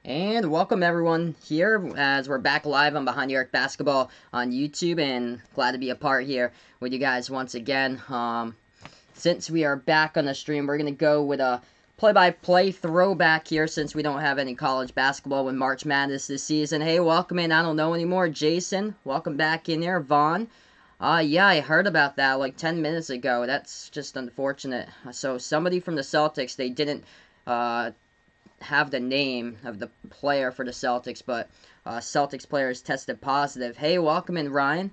And welcome everyone here as we're back live on Behind the Arc Basketball on YouTube, and glad to be a part here with you guys once again. Since we are back on the stream, we're going to go with a play-by-play throwback here since we don't have any college basketball with March Madness this season. Hey, welcome in. I don't know anymore. Jason, welcome back in there. Vaughn. Yeah, I heard about that like 10 minutes ago. That's just unfortunate. So somebody from the Celtics, they didn't uh, have the name of the player for the Celtics, but Celtics players tested positive. Hey, welcome in, Ryan.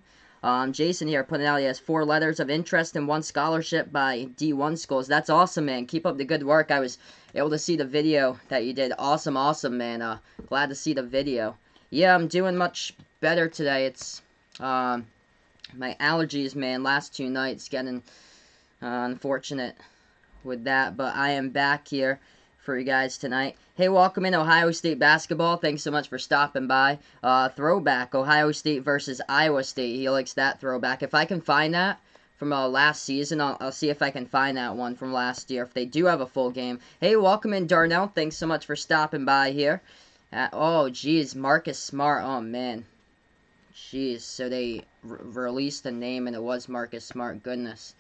Jason here putting out he has 4 letters of interest and 1 scholarship by D1 schools. That's awesome, man. Keep up the good work. I was able to see the video that you did. Awesome, awesome, man. Glad to see the video. Yeah, I'm doing much better today. It's my allergies, man. Last 2 nights getting unfortunate with that, but I am back here for you guys tonight. Hey, welcome in Ohio State basketball. Thanks so much for stopping by. Throwback, Ohio State versus Iowa State. He likes that throwback. If I can find that from last season, I'll see if I can find that one from last year, if they do have a full game. Hey, welcome in Darnell. Thanks so much for stopping by here. Oh, geez, Marcus Smart. Oh, man. Jeez, so they released the name and it was Marcus Smart. Goodness.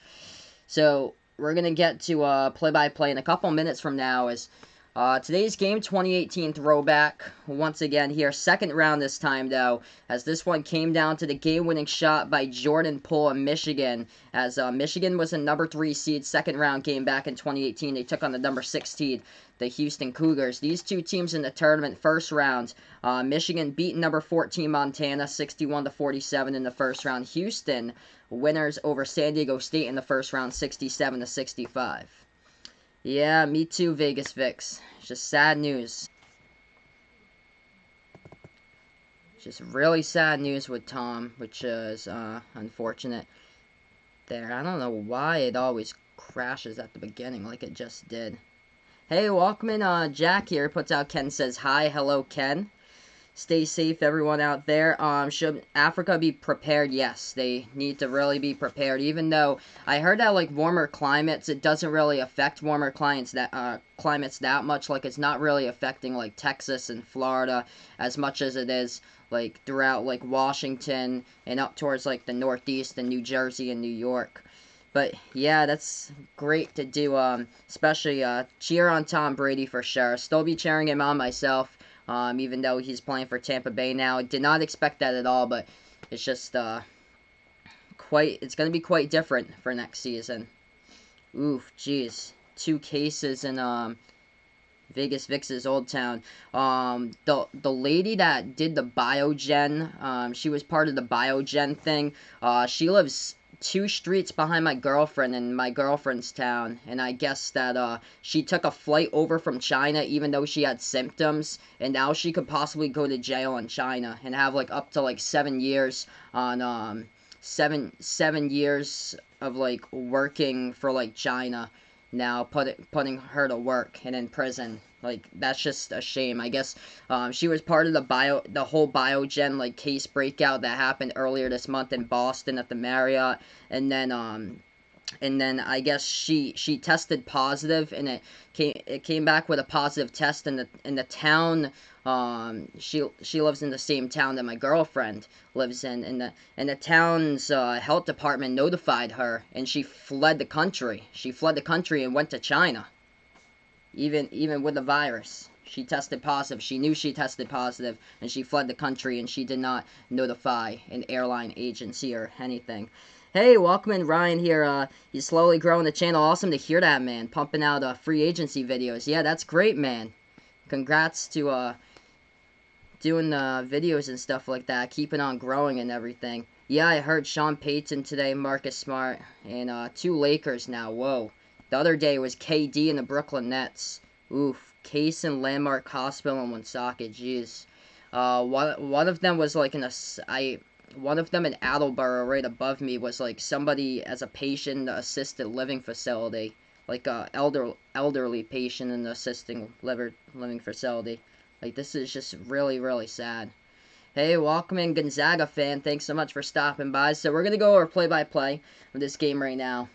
So we're going to get to play-by-play in a couple minutes from now as today's game, 2018 Throwback, once again here. Second round this time, though, as this one came down to the game-winning shot by Jordan Poole of Michigan, as Michigan was a number 3 seed, second round game back in 2018. They took on the number 6 seed, the Houston Cougars. These two teams in the tournament, first round, Michigan beat number 14 Montana 61-47 in the first round. Houston winners over San Diego State in the first round 67-65. Yeah, me too, Vegas Vix. It's just sad news. Just really sad news with Tom, which is unfortunate there. I don't know why it always crashes at the beginning like it just did. Hey, welcome in, Jack here puts out Ken says hi. Hello, Ken. Stay safe, everyone out there. Should Africa be prepared? Yes, they need to really be prepared. Even though I heard that like warmer climates, it doesn't really affect warmer climates that much. Like it's not really affecting like Texas and Florida as much as it is like throughout like Washington and up towards like the Northeast and New Jersey and New York. But yeah, that's great to do. Especially cheer on Tom Brady for sure. Still be cheering him on myself. Even though he's playing for Tampa Bay now. Did not expect that at all, but it's just it's going to be quite different for next season. Oof, jeez. 2 cases in Vegas Vix's Old Town. The lady that did the Biogen, she was part of the Biogen thing. She lives 2 streets behind my girlfriend in my girlfriend's town, and I guess that she took a flight over from China even though she had symptoms, and now she could possibly go to jail in China and have like up to like 7 years on 7 years of like working for like China, now putting her to work and in prison. Like that's just a shame. I guess she was part of the whole Biogen like case breakout that happened earlier this month in Boston at the Marriott, and then I guess she tested positive, and it came back with a positive test in the town. She lives in the same town that my girlfriend lives in, and the town's health department notified her, and she fled the country. She fled the country and went to China. Even with the virus, she tested positive. She knew she tested positive, and she fled the country, and she did not notify an airline agency or anything. Hey, welcome in, Ryan here. He's slowly growing the channel. Awesome to hear that, man. Pumping out free agency videos. Yeah, that's great, man. Congrats to doing videos and stuff like that. Keeping on growing and everything. Yeah, I heard Sean Payton today, Marcus Smart, and 2 Lakers now. Whoa. The other day was KD and the Brooklyn Nets. Oof. Case in Landmark Hospital in Woonsocket. Jeez. One of them was like one of them in Attleboro right above me was like somebody as a patient in the assisted living facility, like a elderly patient in the assisted living facility. Like this is just really, really sad. Hey, welcome in, Gonzaga fan. Thanks so much for stopping by. So we're gonna go over play-by-play of this game right now,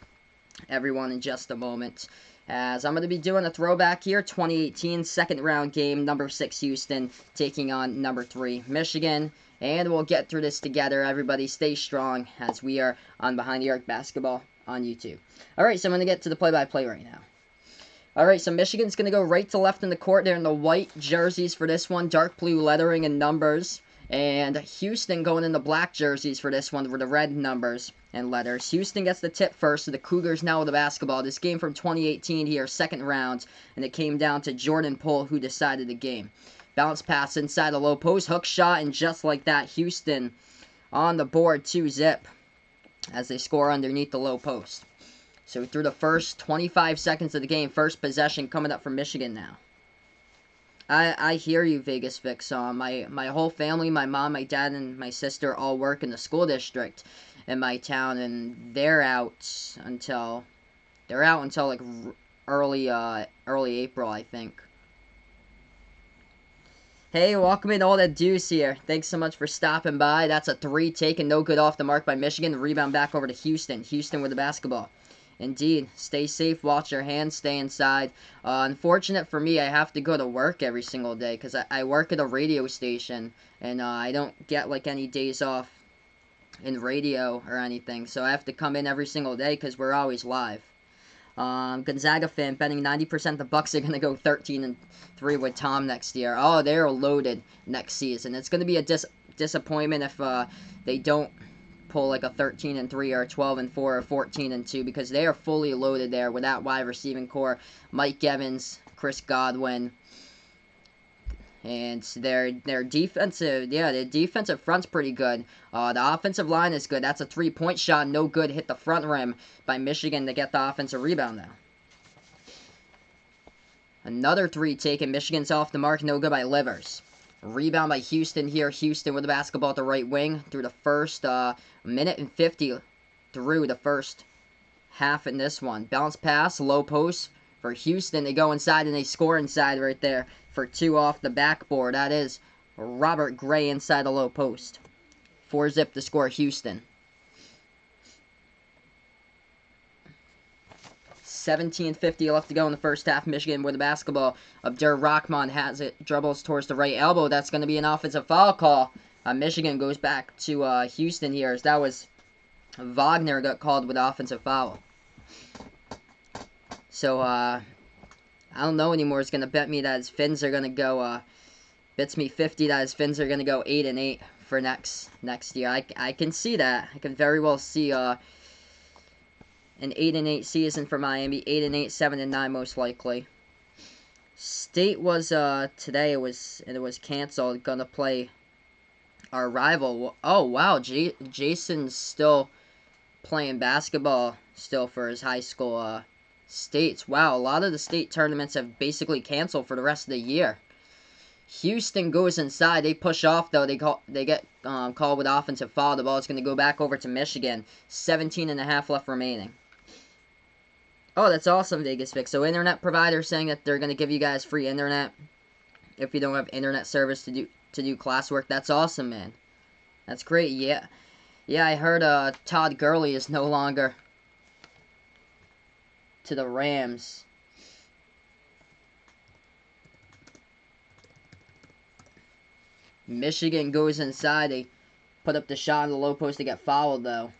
everyone, in just a moment. as I'm going to be doing a throwback here, 2018 second round game, number 6 Houston taking on number 3 Michigan. And we'll get through this together. Everybody stay strong as we are on Behind the Arc Basketball on YouTube. Alright, so I'm going to get to the play-by-play right now. Alright, so Michigan's going to go right to left in the court. They're in the white jerseys for this one, dark blue lettering and numbers. And Houston going in the black jerseys for this one with the red numbers and letters. Houston gets the tip first, so the Cougars now with the basketball. This game from 2018 here, second round, and it came down to Jordan Poole who decided the game. Bounce pass inside the low post, hook shot, and just like that, Houston on the board 2-zip as they score underneath the low post. So through the first 25 seconds of the game, first possession coming up for Michigan now. I hear you, Vegas Vix. My whole family, my mom, my dad, and my sister all work in the school district in my town, and they're out until like early April, I think. Hey, welcome in all the dudes here. Thanks so much for stopping by. That's a 3 taken, no good off the mark by Michigan. The rebound back over to Houston. Houston with the basketball. Indeed. Stay safe, watch your hands, stay inside. Unfortunate for me, I have to go to work every single day because I work at a radio station, and I don't get like any days off in radio or anything. So I have to come in every single day because we're always live. Gonzaga fan betting 90% the Bucks are going to go 13-3 with Tom next year. Oh, they're loaded next season. It's going to be a disappointment if they don't pull like a 13-3 or a 12-4 or 14-2 because they are fully loaded there with that wide receiving core. Mike Evans, Chris Godwin, and their defensive, their defensive front's pretty good. The offensive line is good. That's a 3-point shot, no good. Hit the front rim by Michigan to get the offensive rebound now. Another 3 taken. Michigan's off the mark, no good by Livers. Rebound by Houston here. Houston with the basketball at the right wing through the first minute and 50 through the first half in this one. Bounce pass, low post for Houston. They go inside and they score inside right there for 2 off the backboard. That is Robert Gray inside the low post. 4-zip to score Houston. 17:50 left to go in the first half. Michigan with the basketball. Abdur Rahman has it. Dribbles towards the right elbow. That's going to be an offensive foul call. Michigan goes back to Houston here. As that was Wagner got called with offensive foul. So, I don't know anymore. It's going to bet me that his Finns are going to go, bets me 50 that his Finns are going to go 8-8 for next year. I can see that. I can very well see, an 8-8 season for Miami, 8-8, 7-9 most likely. State was today. It was canceled. Gonna play our rival. Oh wow, Jason's still playing basketball still for his high school states. Wow, a lot of the state tournaments have basically canceled for the rest of the year. Houston goes inside. They push off though. They get called with offensive foul. The ball is gonna go back over to Michigan. 17.5 left remaining. Oh, that's awesome, Vegas Vic. So internet provider saying that they're going to give you guys free internet if you don't have internet service to do classwork. That's awesome, man. That's great. Yeah, I heard Todd Gurley is no longer to the Rams. Michigan goes inside. They put up the shot on the low post to get fouled, though.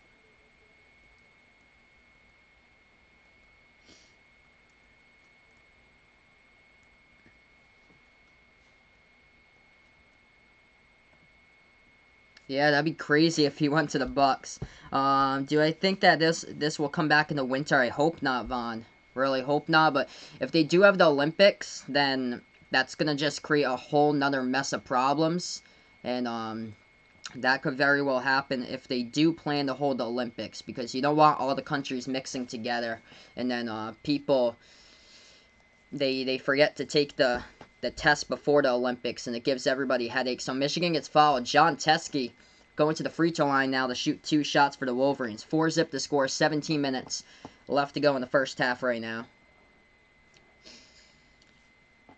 Yeah, that'd be crazy if he went to the Bucks. Do I think that this will come back in the winter? I hope not, Vaughn. Really hope not. But if they do have the Olympics, then that's gonna just create a whole nother mess of problems, and that could very well happen if they do plan to hold the Olympics, because you don't want all the countries mixing together, and then people they forget to take the test before the Olympics, and it gives everybody headaches. So Michigan gets fouled. John Teskey going to the free throw line now to shoot 2 shots for the Wolverines. 4-zip to score. 17 minutes left to go in the first half right now.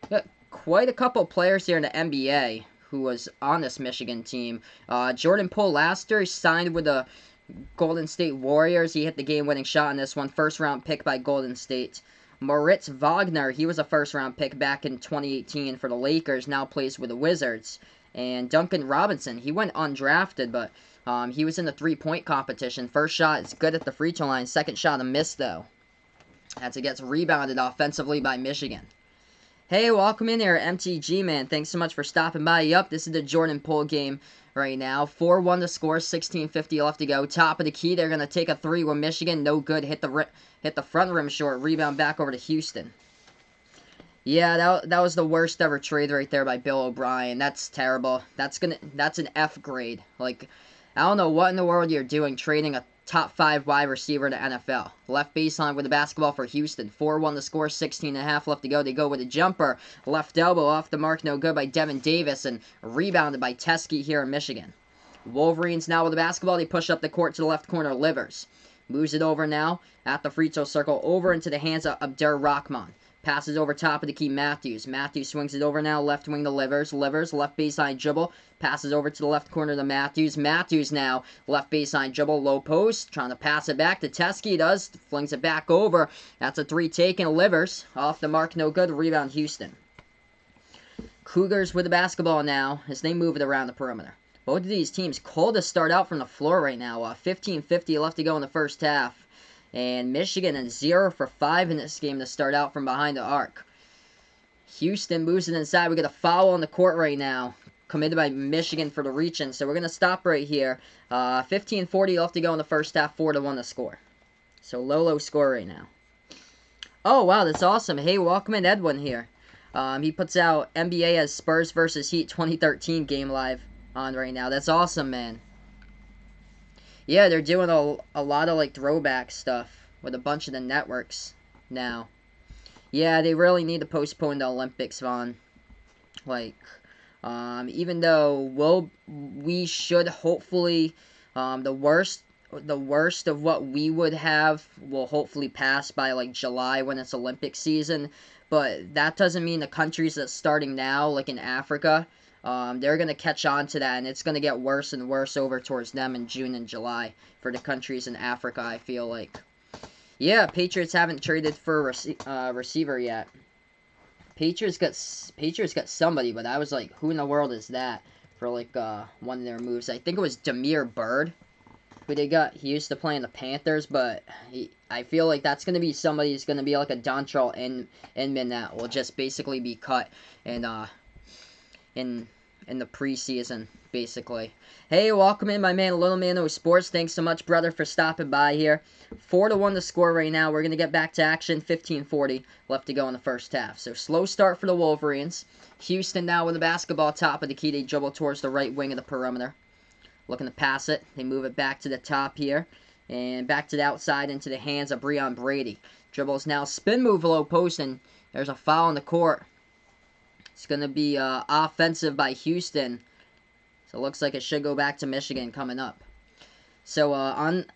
Got quite a couple players here in the NBA who was on this Michigan team. Jordan Poole last year signed with the Golden State Warriors. He hit the game-winning shot in this one. First-round pick by Golden State. Moritz Wagner, he was a first-round pick back in 2018 for the Lakers, now plays with the Wizards. And Duncan Robinson, he went undrafted, but he was in the three-point competition. First shot is good at the free throw line. Second shot a miss, though, as it gets rebounded offensively by Michigan. Hey, welcome in there, MTG, man. Thanks so much for stopping by. Yup, this is the Jordan Poole game right now. 4-1 to score, 16:50 left to go. Top of the key, they're going to take a three with Michigan. No good. Hit the front rim short. Rebound back over to Houston. Yeah, that was the worst ever trade right there by Bill O'Brien. That's terrible. That's an F grade. Like, I don't know what in the world you're doing trading a top 5 wide receiver to NFL. Left baseline with the basketball for Houston. 4-1 to score, 16.5 left to go. They go with a jumper. Left elbow off the mark, no good by Devin Davis, and rebounded by Teskey here in Michigan. Wolverines now with the basketball. They push up the court to the left corner. Livers moves it over now at the free throw circle, over into the hands of Abdur Rahman. Passes over top of the key, Matthews. Matthews swings it over now, left wing to Livers. Livers, left baseline dribble. Passes over to the left corner to Matthews. Matthews now, left baseline dribble, low post. Trying to pass it back to Teskey. Does. Flings it back over. That's a three taken. Livers, off the mark, no good. Rebound, Houston. Cougars with the basketball now as they move it around the perimeter. Both of these teams cold to start out from the floor right now. 15:50 left to go in the first half. And Michigan is 0 for 5 in this game to start out from behind the arc. Houston moves it inside. We got a foul on the court right now, committed by Michigan for the reach-in. So we're going to stop right here. 15:40 left to go in the first half. 4-1 to score. So low score right now. Oh, wow, that's awesome. Hey, welcome in, Edwin here. He puts out NBA as Spurs versus Heat 2013 game live on right now. That's awesome, man. Yeah, they're doing a lot of, like, throwback stuff with a bunch of the networks now. Yeah, they really need to postpone the Olympics, Vaughn. Like, even though we should hopefully, the worst of what we would have will hopefully pass by, like, July when it's Olympic season. But that doesn't mean the countries that's starting now, like in Africa, they're going to catch on to that, and it's going to get worse and worse over towards them in June and July for the countries in Africa, I feel like. Yeah, Patriots haven't traded for a receiver yet. Patriots got somebody, but I was like, who in the world is that for, like, one of their moves? I think it was Damiere Byrd, who they got. He used to play in the Panthers, but I feel like that's going to be somebody who's going to be like a Dontrell Inman that will just basically be cut and, in the preseason, basically. Hey, welcome in, my man, Little Man O Sports. Thanks so much, brother, for stopping by here. 4-1 to score right now. We're going to get back to action. 15:40 left to go in the first half. So, slow start for the Wolverines. Houston now with the basketball top of the key. They dribble towards the right wing of the perimeter. Looking to pass it. They move it back to the top here. And back to the outside into the hands of Breon Brady. Dribbles now. Spin move low post, and there's a foul on the court. It's going to be offensive by Houston. So it looks like it should go back to Michigan coming up. So on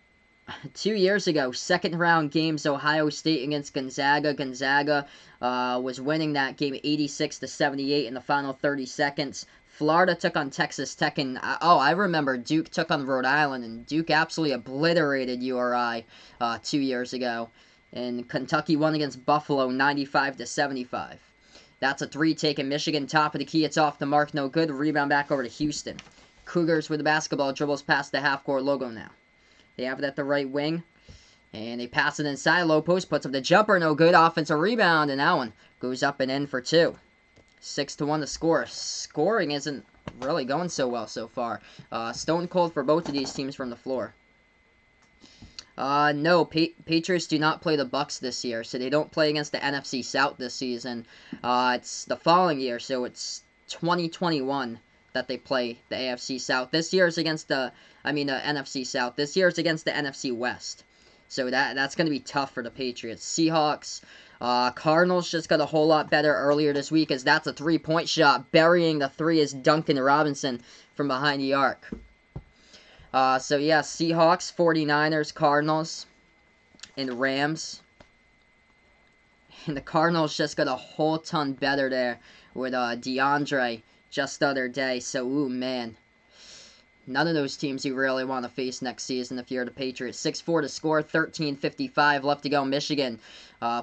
2 years ago, second round games, Ohio State against Gonzaga. Gonzaga was winning that game 86-78 in the final 30 seconds. Florida took on Texas Tech, and I remember Duke took on Rhode Island, and Duke absolutely obliterated URI 2 years ago. And Kentucky won against Buffalo 95-75. That's a three taken. Michigan, top of the key. It's off the mark. No good. Rebound back over to Houston. Cougars with the basketball. Dribbles past the half-court logo now. They have it at the right wing. And they pass it inside. Low post. Puts up the jumper. No good. Offensive rebound. And that one goes up and in for 2. 6-1 to score. Scoring isn't really going so well so far. Stone cold for both of these teams from the floor. No, Patriots do not play the Bucks this year, so they don't play against the NFC South this season. It's the following year, so it's 2021 that they play the AFC South. This year is against the NFC South. This year is against the NFC West. So that's going to be tough for the Patriots. Seahawks, Cardinals just got a whole lot better earlier this week, as that's a three-point shot. Burying the three is Duncan Robinson from behind the arc. So yeah, Seahawks, 49ers, Cardinals, and Rams. And the Cardinals just got a whole ton better there with DeAndre just the other day. So, ooh, man. None of those teams you really want to face next season if you're the Patriots. 6-4 to score, 13:55 left to go. Michigan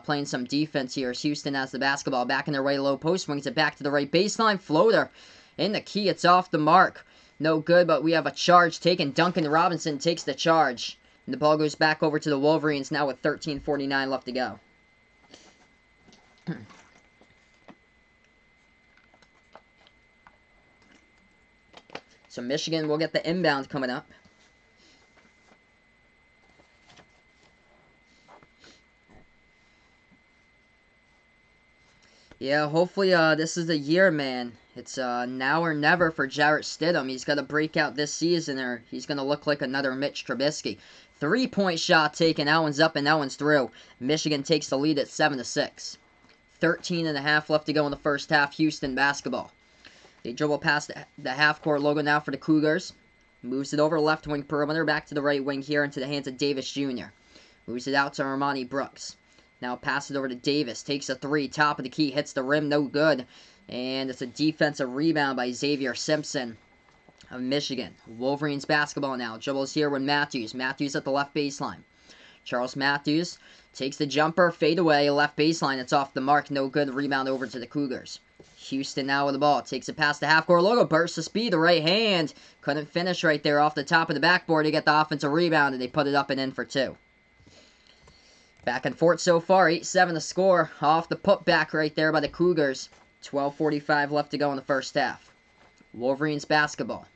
playing some defense here as Houston has the basketball back in their way, low post, swings it back to the right baseline, floater in the key, it's off the mark. No good, but we have a charge taken. Duncan Robinson takes the charge. And the ball goes back over to the Wolverines now with 13:49 left to go. So Michigan will get the inbound coming up. Yeah, hopefully this is the year, man. It's now or never for Jarrett Stidham. He's got to break out this season or he's going to look like another Mitch Trubisky. 3-point shot taken. That one's up and that one's through. Michigan takes the lead at 7-6. 13.5 left to go in the first half. Houston basketball. They dribble past the half-court logo now for the Cougars. Moves it over left wing perimeter. Back to the right wing here into the hands of Davis Jr. Moves it out to Armani Brooks. Now pass it over to Davis. Takes a three. Top of the key. Hits the rim. No good. And it's a defensive rebound by Xavier Simpson of Michigan. Wolverines basketball now. Dribbles here with Matthews. Matthews at the left baseline. Charles Matthews takes the jumper. Fade away. Left baseline. It's off the mark. No good. Rebound over to the Cougars. Houston now with the ball. Takes it past the half-court logo. Bursts of speed. The right hand. Couldn't finish right there off the top of the backboard to get the offensive rebound. And they put it up and in for two. Back and forth so far. 8-7 to score. Off the putback right there by the Cougars. 12:45 left to go in the first half. Wolverines basketball.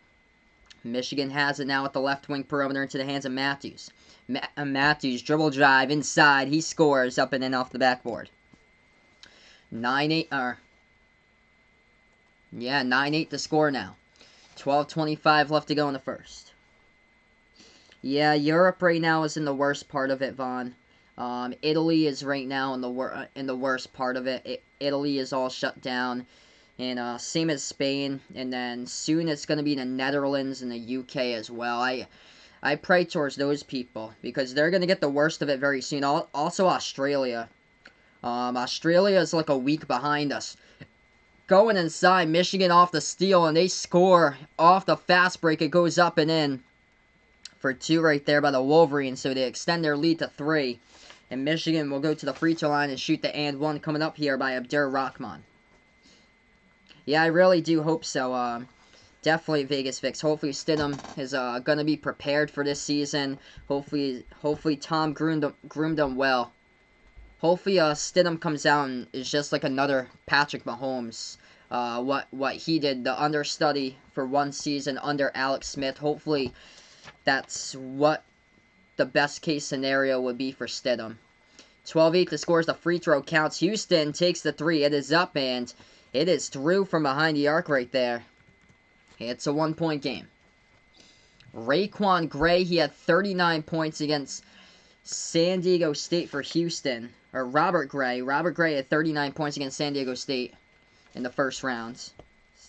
Michigan has it now at the left wing perimeter into the hands of Matthews. Matthews dribble drive inside. He scores up and in off the backboard. 9-8 to score now. 12:25 left to go in the first. Yeah, Europe right now is in the worst part of it, Vaughn. Italy is right now in the worst part of it. Italy is all shut down, and same as Spain. And then soon it's going to be the Netherlands and the UK as well. I pray towards those people because they're going to get the worst of it very soon. Also Australia. Australia is like a week behind us. Going inside, Michigan off the steal, and they score off the fast break. It goes up and in for two right there by the Wolverines, so they extend their lead to 3. And Michigan will go to the free throw line and shoot the and one coming up here by Abdur Rahman. Yeah, I really do hope so. Definitely Vegas fix. Hopefully Stidham is going to be prepared for this season. Hopefully Tom groomed him well. Hopefully Stidham comes out and is just like another Patrick Mahomes. What he did, the understudy for one season under Alex Smith. Hopefully that's what the best case scenario would be for Stidham. 12-8 to score as the free throw counts. Houston takes the 3. It is up and it is through from behind the arc right there. It's a 1-point game. Raekwon Gray, he had 39 points against San Diego State for Houston. Or Robert Gray. Robert Gray had 39 points against San Diego State in the first round.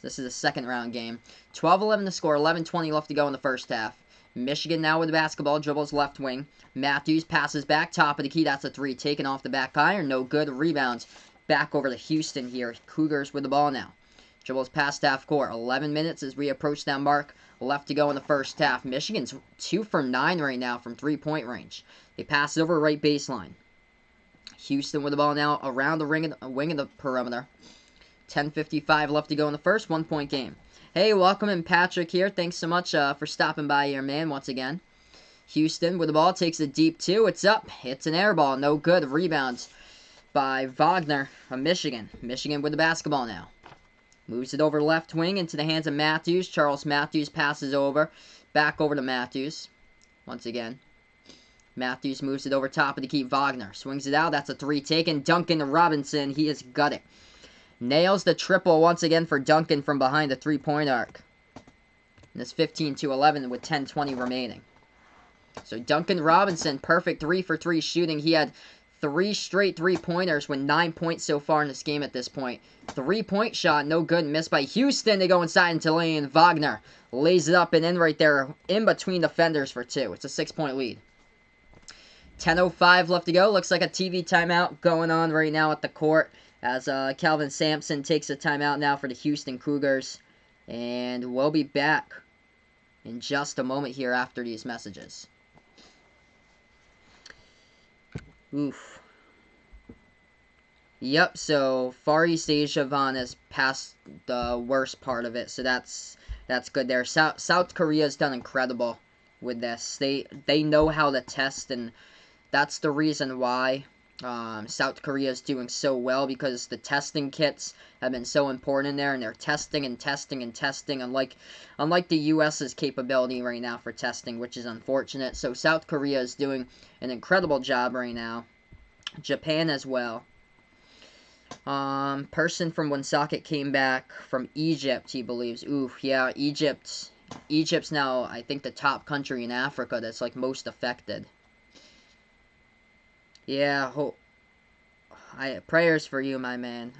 This is a second round game. 12-11 to score. 11:20 left to go in the first half. Michigan now with the basketball, dribbles left wing. Matthews passes back, top of the key, that's a 3. Taken off the back iron, no good. Rebounds back over to Houston here. Cougars with the ball now. Dribbles past half court. 11 minutes as we approach that mark. Left to go in the first half. Michigan's 2 for 9 right now from 3-point range. They pass it over right baseline. Houston with the ball now around the wing of the perimeter. 10:55 left to go in the first. 1-point game. Hey, welcome in Patrick here. Thanks so much for stopping by here, man, once again. Houston with the ball, takes a deep 2. It's up. It's an air ball. No good. Rebounds by Wagner of Michigan. Michigan with the basketball now. Moves it over left wing into the hands of Matthews. Charles Matthews passes over. Back over to Matthews. Once again. Matthews moves it over top of the key. Wagner swings it out. That's a 3 taken. Duncan Robinson. He has got it. Nails the triple once again for Duncan from behind the 3-point arc. And it's 15-11 with 10:20 remaining. So Duncan Robinson, perfect 3 for 3 shooting. He had 3 straight 3-pointers with 9 points so far in this game at this point. 3-point shot, no good, missed by Houston. They go inside into lane. Wagner lays it up and in right there in between defenders for 2. It's a 6-point lead. 10:05 left to go. Looks like a TV timeout going on right now at the court. As Calvin Sampson takes a timeout now for the Houston Cougars. And we'll be back in just a moment here after these messages. Oof. Yep, so Far East Asia Von has passed the worst part of it, so that's good there. South Korea's done incredible with this. They know how to test, and that's the reason why South Korea is doing so well, because the testing kits have been so important in there, and they're testing and testing and testing, unlike the U.S.'s capability right now for testing, which is unfortunate. So South Korea is doing an incredible job right now. Japan as well. Person from Woonsocket came back from Egypt, he believes. Oof, yeah, Egypt's now, I think, the top country in Africa that's, like, most affected. Yeah, prayers for you, my man.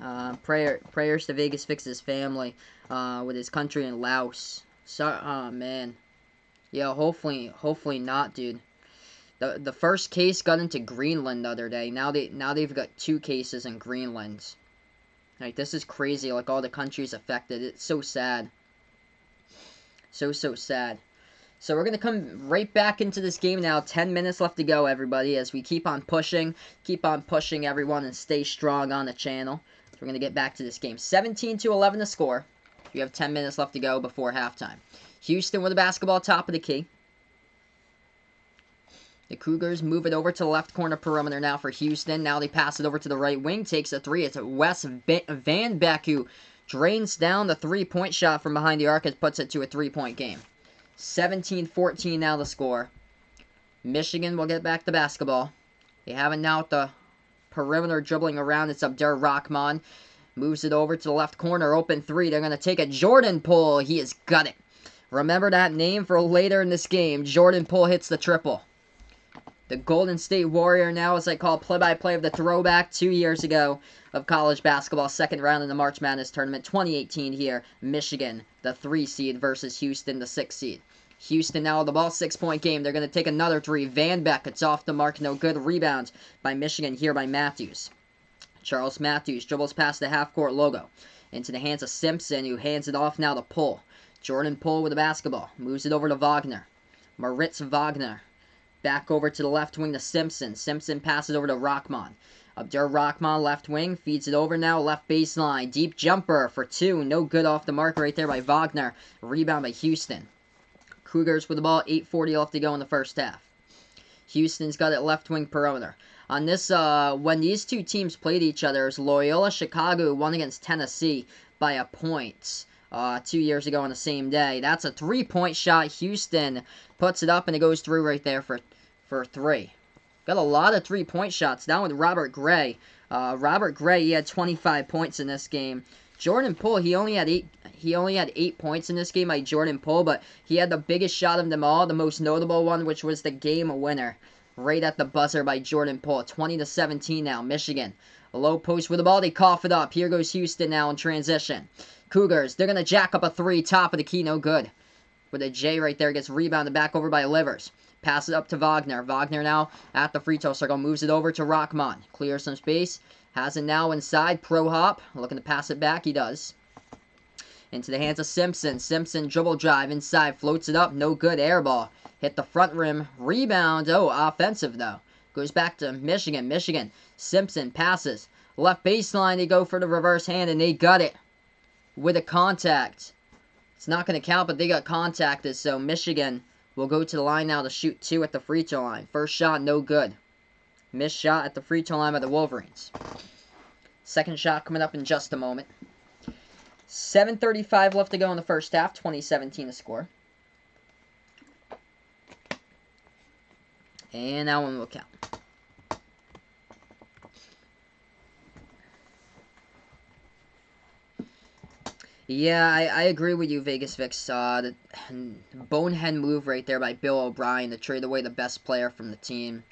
Prayers to Vegas Fix's family, with his country in Laos. So, oh, man. Yeah, hopefully not, dude. The first case got into Greenland the other day. Now they've got 2 cases in Greenland. Like, this is crazy. Like, all the countries affected. It's so sad. So sad. So we're gonna come right back into this game now. 10 minutes left to go, everybody, as we keep on pushing everyone, and stay strong on the channel. So we're gonna get back to this game. 17-11 to score. We have 10 minutes left to go before halftime. Houston with the basketball, top of the key. The Cougars move it over to the left corner perimeter now for Houston. Now they pass it over to the right wing. Takes a 3. It's Wes Van Beck who drains down the 3-point shot from behind the arc and puts it to a 3-point game. 17-14 now the score. Michigan will get back the basketball. They have it now at the perimeter, dribbling around. It's Abdur Rahman. Moves it over to the left corner. Open 3. They're going to take a Jordan pull. He has got it. Remember that name for later in this game. Jordan Poole hits the triple. The Golden State Warrior now, as I call play-by-play of the throwback 2 years ago of college basketball, second round in the March Madness tournament, 2018 here. Michigan, the 3 seed versus Houston, the 6 seed. Houston now with the ball, 6-point game. They're going to take another 3. Van Beck, it's off the mark, no good. Rebound by Michigan here by Matthews. Charles Matthews dribbles past the half-court logo into the hands of Simpson, who hands it off now to Poole. Jordan Poole with the basketball, moves it over to Wagner. Moritz Wagner. Back over to the left wing to Simpson. Simpson passes over to Rahman. Abdur Rahman, left wing, feeds it over now, left baseline. Deep jumper for 2. No good, off the mark right there by Wagner. Rebound by Houston. Cougars with the ball, 8:40 left to go in the first half. Houston's got it left wing perimeter. On this, when these two teams played each other, it was Loyola Chicago won against Tennessee by a point. 2 years ago on the same day. That's a 3-point shot. Houston puts it up, and it goes through right there for 3. Got a lot of 3-point shots down with Robert Gray. Robert Gray, he had 25 points in this game. Jordan Poole, he only had 8 points in this game by Jordan Poole, but he had the biggest shot of them all, the most notable one, which was the game winner. Right at the buzzer by Jordan Poole. 20-17 now. Michigan. A low post with the ball. They cough it up. Here goes Houston now in transition. Cougars, they're going to jack up a 3. Top of the key, no good. With a J right there, gets rebounded back over by Livers. Pass it up to Wagner. Wagner now at the free throw circle. Moves it over to Rahman. Clears some space. Has it now inside. Pro hop. Looking to pass it back. He does. Into the hands of Simpson. Simpson dribble drive inside. Floats it up. No good. Air ball. Hit the front rim. Rebound. Oh, offensive though. Goes back to Michigan. Michigan. Simpson passes. Left baseline. They go for the reverse hand, and they got it. With a contact. It's not going to count, but they got contacted, so Michigan will go to the line now to shoot 2 at the free throw line. First shot, no good. Missed shot at the free throw line by the Wolverines. Second shot coming up in just a moment. 7:35 left to go in the first half. 20-17 to score. And that one will count. Yeah, I agree with you, Vegas Vix. The bonehead move right there by Bill O'Brien to trade away the best player from the team.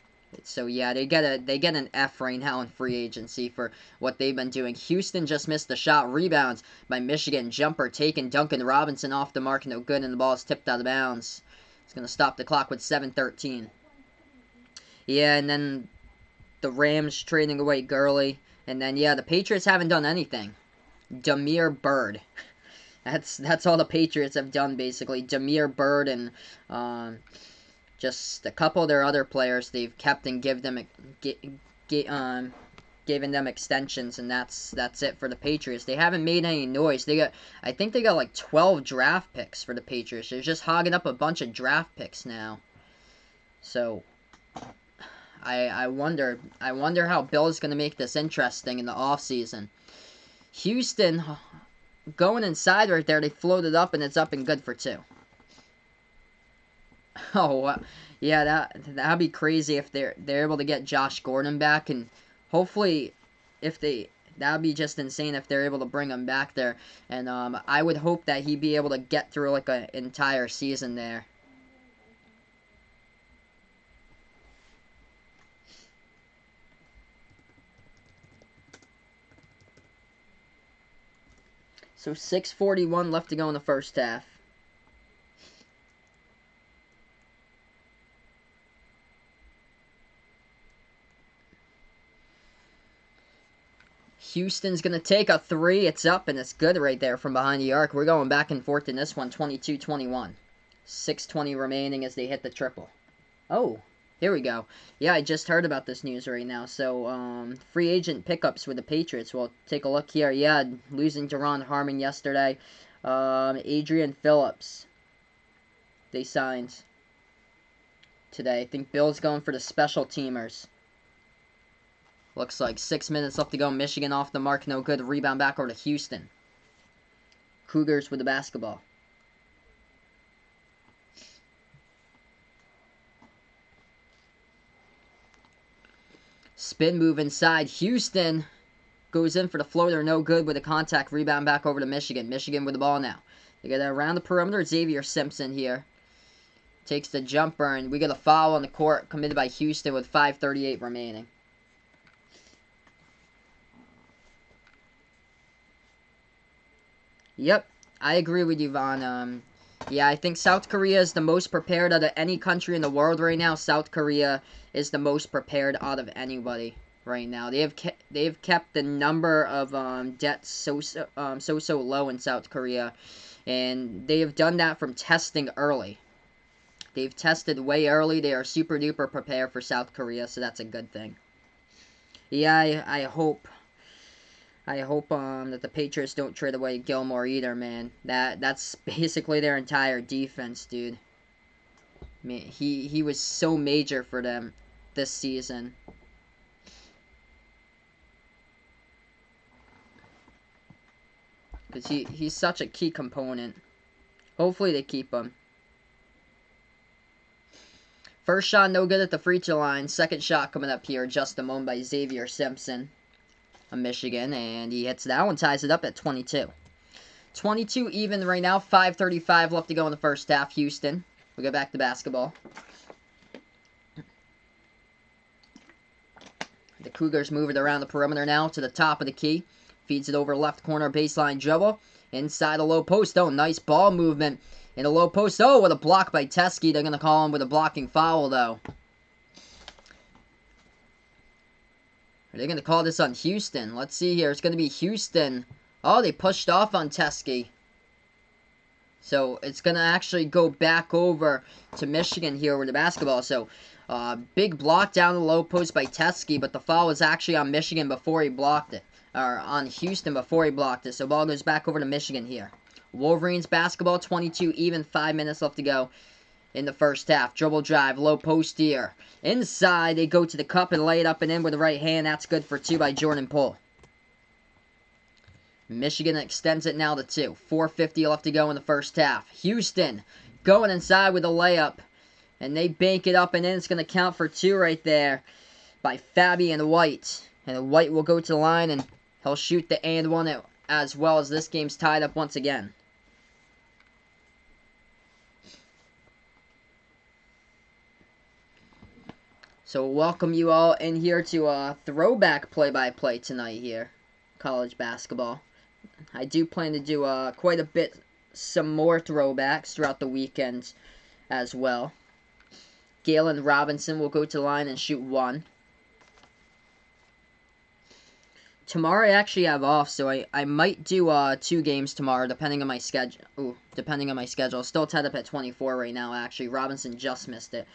So yeah, they get an F right now in free agency for what they've been doing. Houston just missed the shot. Rebounds by Michigan. Jumper taken. Duncan Robinson off the mark. No good, and the ball is tipped out of bounds. It's going to stop the clock with 7:13. Yeah, and then the Rams trading away Gurley. And then, yeah, the Patriots haven't done anything. Damiere Byrd. That's all the Patriots have done basically. Demir Bird and just a couple of their other players they've kept and given them extensions, and that's it for the Patriots. They haven't made any noise. I think they got like 12 draft picks for the Patriots. They're just hogging up a bunch of draft picks now. So I wonder how Bill's going to make this interesting in the offseason. Houston going inside right there, they floated up, and it's up and good for 2. Oh, yeah, that'd be crazy if they're able to get Josh Gordon back, and hopefully that'd be just insane if they're able to bring him back there. And I would hope that he'd be able to get through like an entire season there. So 6:41 left to go in the first half. Houston's going to take a 3. It's up, and it's good right there from behind the arc. We're going back and forth in this one, 22-21. 6:20 remaining as they hit the triple. Oh, here we go. Yeah, I just heard about this news right now. So, free agent pickups with the Patriots. Well, take a look here. Yeah, losing to Ron Harmon yesterday. Adrian Phillips, they signed today. I think Bill's going for the special teamers. Looks like 6 minutes left to go. Michigan off the mark. No good. Rebound back over to Houston. Cougars with the basketball. Spin move inside. Houston goes in for the floater. No good with a contact. Rebound back over to Michigan. Michigan with the ball now. They get around the perimeter. Xavier Simpson here takes the jumper, and we get a foul on the court committed by Houston with 5:38 remaining. Yep, I agree with you, Vaughn. Yeah, I think South Korea is the most prepared out of any country in the world right now. South Korea is the most prepared out of anybody right now. They've kept the number of deaths so low in South Korea, and they have done that from testing early. They've tested way early. They are super duper prepared for South Korea, so that's a good thing. Yeah, I hope that the Patriots don't trade away Gilmore either, man. That's basically their entire defense, dude. I mean, he was so major for them this season. Because he's such a key component. Hopefully they keep him. First shot no good at the free throw line. Second shot coming up here, just a moment by Xavier Simpson of Michigan, and he hits that one, ties it up at 22. 22 even right now, 5:35 left to go in the first half. Houston, we'll get back to basketball. The Cougars move it around the perimeter now to the top of the key. Feeds it over left corner, baseline dribble. Inside the low post, oh, nice ball movement in the low post. Oh, what a block by Teskey. They're going to call him with a blocking foul, though. Are they going to call this on Houston? Let's see here. It's going to be Houston. Oh, they pushed off on Teskey. So, it's going to actually go back over to Michigan here with the basketball. So, big block down the low post by Teskey, but the foul was actually on Michigan before he blocked it. Or on Houston before he blocked it. So, ball goes back over to Michigan here. Wolverines basketball, 22 even, 5 minutes left to go in the first half. Dribble drive, low post here. Inside, they go to the cup and lay it up and in with the right hand. That's good for 2 by Jordan Poole. Michigan extends it now to 2. 4:50 left to go in the first half. Houston going inside with a layup. And they bank it up and in. It's going to count for 2 right there by Fabian White. And White will go to the line and he'll shoot the and one as well, as this game's tied up once again. So welcome you all in here to a throwback play-by-play tonight here, college basketball. I do plan to do quite a bit, some more throwbacks throughout the weekend as well. Galen Robinson will go to the line and shoot 1. tomorrow I actually have off, so I might do 2 games tomorrow, depending on my schedule. Ooh, depending on my schedule. Still tied up at 24 right now, actually. Robinson just missed it.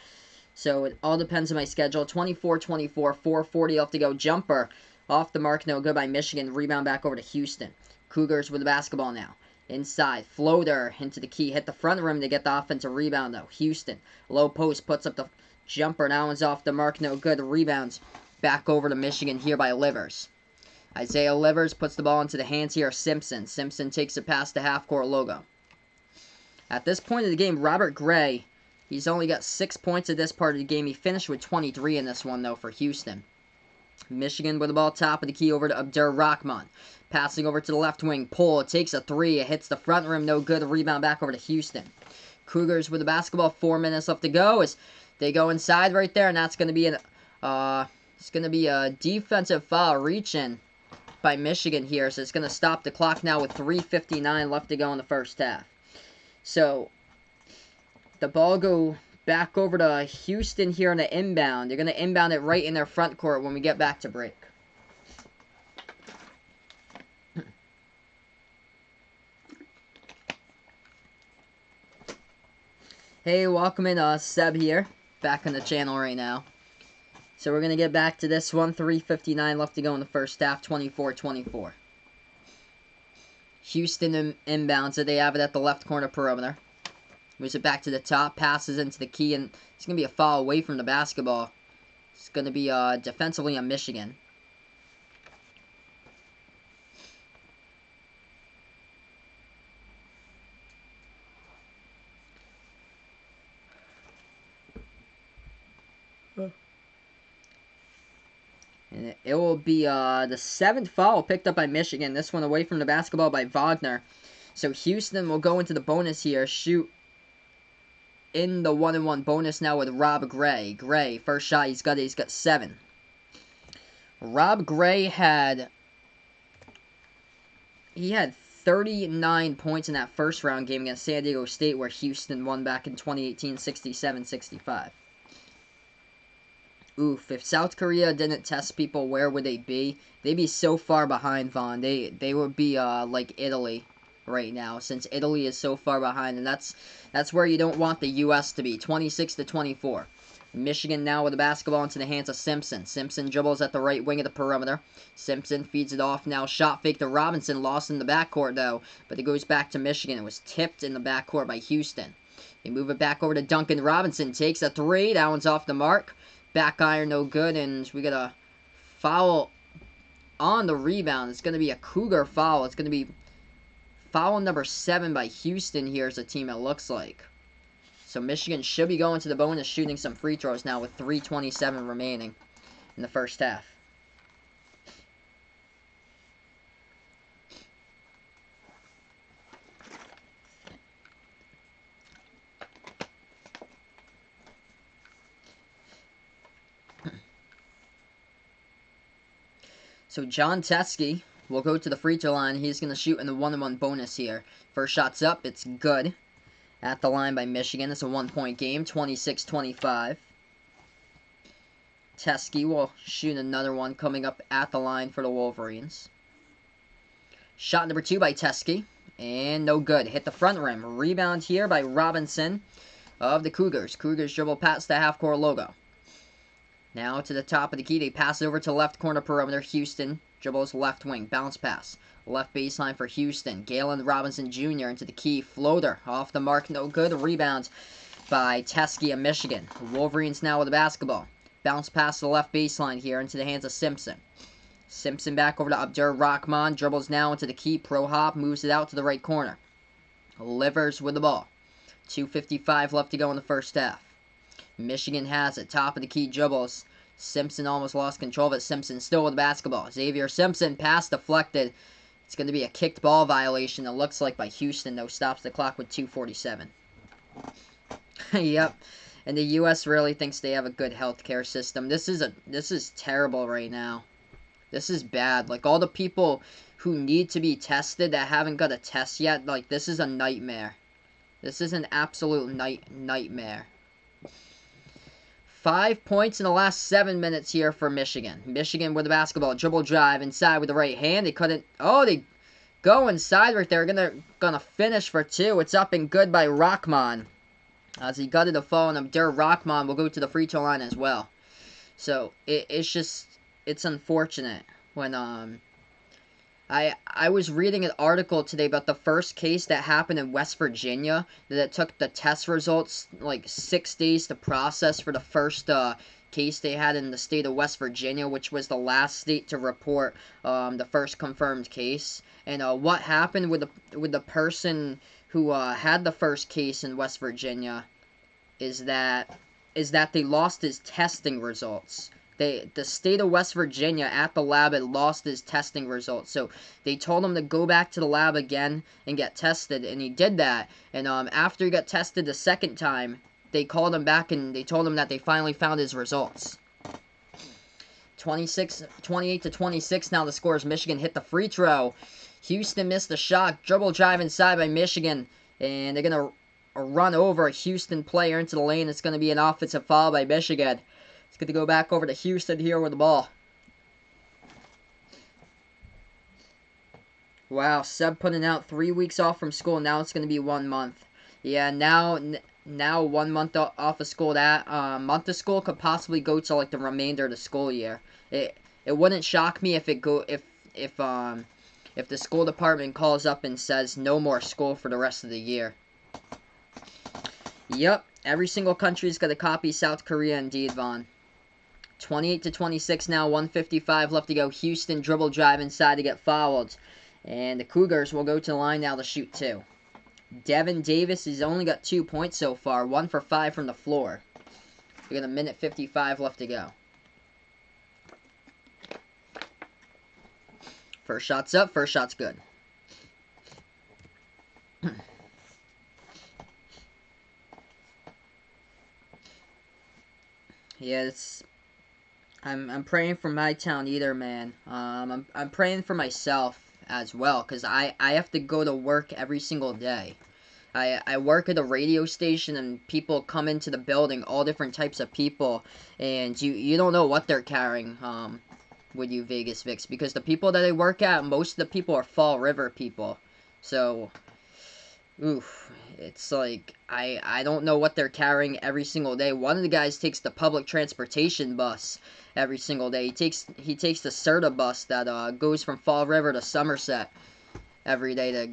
So it all depends on my schedule. 24-24, 4:40 left to go. Jumper off the mark, no good by Michigan. Rebound back over to Houston. Cougars with the basketball now. Inside, floater into the key. Hit the front rim to get the offensive rebound, though. Houston, low post, puts up the jumper. That one's off the mark, no good. Rebounds back over to Michigan here by Livers. Isaiah Livers puts the ball into the hands here of Simpson. Simpson takes it past the half-court logo. At this point of the game, Robert Gray, he's only got 6 points at this part of the game. He finished with 23 in this one, though, for Houston. Michigan with the ball top of the key over to Abdur-Rahman. Passing over to the left wing. Pull. It takes a 3. It hits the front rim. No good. Rebound back over to Houston. Cougars with the basketball. 4 minutes left to go as they go inside right there. And that's going to be it's going to be a defensive foul reaching by Michigan here. So it's going to stop the clock now with 3:59 left to go in the first half. So the ball go back over to Houston here on the inbound. They're going to inbound it right in their front court when we get back to break. Hey, welcome in, Seb here. Back on the channel right now. So we're going to get back to this one. 3:59 left to go in the first half. 24-24. Houston inbounds it. They have it at the left corner perimeter. Moves it back to the top. Passes into the key. And it's going to be a foul away from the basketball. It's going to be defensively on Michigan. And it will be the 7th foul picked up by Michigan. This one away from the basketball by Wagner. So Houston will go into the bonus here. Shoot in the 1-and-1 bonus now with Rob Gray. Gray, first shot he's got 7. Rob Gray had 39 points in that first round game against San Diego State, where Houston won back in 2018, 67-65. Oof, if South Korea didn't test people, where would they be? They'd be so far behind, Vaughn. They would be like Italy right now, since Italy is so far behind, and that's where you don't want the U.S. to be. 26-24. Michigan now with the basketball into the hands of Simpson. Simpson dribbles at the right wing of the perimeter. Simpson feeds it off now. Shot fake to Robinson. Lost in the backcourt, though. But it goes back to Michigan. It was tipped in the backcourt by Houston. They move it back over to Duncan Robinson. Takes a 3. That one's off the mark. Back iron, no good. And we got a foul on the rebound. It's going to be a Cougar foul. It's going to be foul number 7 by Houston here as a team, it looks like. So Michigan should be going to the bonus, shooting some free throws now with 3:27 remaining in the first half. So John Teskey will go to the free throw line. He's going to shoot in the 1-and-1 bonus here. First shot's up. It's good. At the line by Michigan. It's a 1-point game. 26-25. Teskey will shoot another one coming up at the line for the Wolverines. Shot number 2 by Teskey. And no good. Hit the front rim. Rebound here by Robinson of the Cougars. Cougars dribble past the half-court logo. Now to the top of the key. They pass it over to left corner perimeter. Houston dribbles left wing. Bounce pass. Left baseline for Houston. Galen Robinson Jr. into the key. Floater. Off the mark. No good. Rebound by Teskey of Michigan. Wolverines now with the basketball. Bounce pass to the left baseline here into the hands of Simpson. Simpson back over to Abdur-Rahman. Dribbles now into the key. Pro hop. Moves it out to the right corner. Livers with the ball. 2:55 left to go in the first half. Michigan has it. Top of the key dribbles. Simpson almost lost control of it. Simpson still with the basketball. Xavier Simpson. Pass deflected. It's going to be a kicked ball violation. It looks like by Houston, though. Stops the clock with 2:47. Yep. And the U.S. really thinks they have a good healthcare system. This is terrible right now. This is bad. Like, all the people who need to be tested that haven't got a test yet, like, this is a nightmare. This is an absolute nightmare. 5 points in the last 7 minutes here for Michigan. Michigan with the basketball. Dribble drive inside with the right hand. They couldn't. Oh, they go inside right there. Gonna finish for 2. It's up and good by Rockman. As he gutted the fall, and Abdur Rahman will go to the free throw line as well. So it's unfortunate when I was reading an article today about the first case that happened in West Virginia that it took the test results like 6 days to process for the first case they had in the state of West Virginia, which was the last state to report the first confirmed case. And what happened with the person who had the first case in West Virginia is that they lost his testing results. The state of West Virginia at the lab had lost his testing results. So they told him to go back to the lab again and get tested, and he did that. And after he got tested the second time, they called him back and they told him that they finally found his results. 28-26 now the score is Michigan hit the free throw. Houston missed the shot. Dribble drive inside by Michigan. And they're going to run over a Houston player into the lane. It's going to be an offensive foul by Michigan. It's going to go back over to Houston here with the ball. Wow, Seb putting out 3 weeks off from school. Now it's going to be 1 month. Yeah, now 1 month off of school. That month of school could possibly go to like the remainder of the school year. It wouldn't shock me if the school department calls up and says no more school for the rest of the year. Yep, every single country's got to copy South Korea indeed, Vaughn. 28-26 now, 1:55 left to go. Houston dribble drive inside to get fouled. And the Cougars will go to the line now to shoot 2. Devin Davis has only got 2 points so far, 1 for 5 from the floor. We got a minute 55 left to go. First shot's up, first shot's good. Yeah, I'm praying for my town either, man. I'm praying for myself as well, because I have to go to work every single day. I work at a radio station, and people come into the building, all different types of people, and you don't know what they're carrying with you, Vegas Vix, because the people that I work at, most of the people are Fall River people. So, oof, it's like, I don't know what they're carrying every single day. One of the guys takes the public transportation bus every single day. He takes the CERTA bus that goes from Fall River to Somerset every day to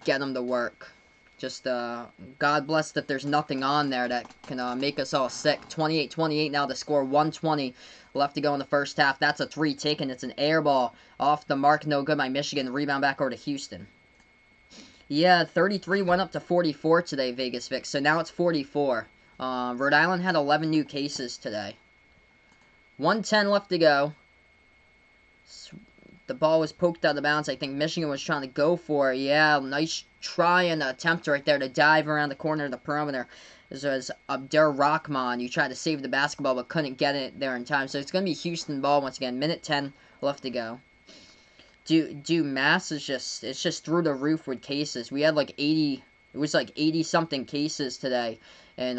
get him to work. Just, God bless that there's nothing on there that can make us all sick. 28-28 now to score, 1:20 left to go in the first half. That's a 3 taken. It's an air ball off the mark. No good by Michigan. Rebound back over to Houston. Yeah, 33 went up to 44 today, Vegas Vix. So now it's 44. Rhode Island had 11 new cases today. 1:10 left to go. The ball was poked out of bounds. I think Michigan was trying to go for it. Yeah, nice try and attempt right there to dive around the corner of the perimeter. This was Abdur Rahman. You tried to save the basketball but couldn't get it there in time. So it's going to be Houston ball once again. Minute 10 left to go. Dude, Mass is just through the roof with cases. We had like 80, it was like 80-something cases today. And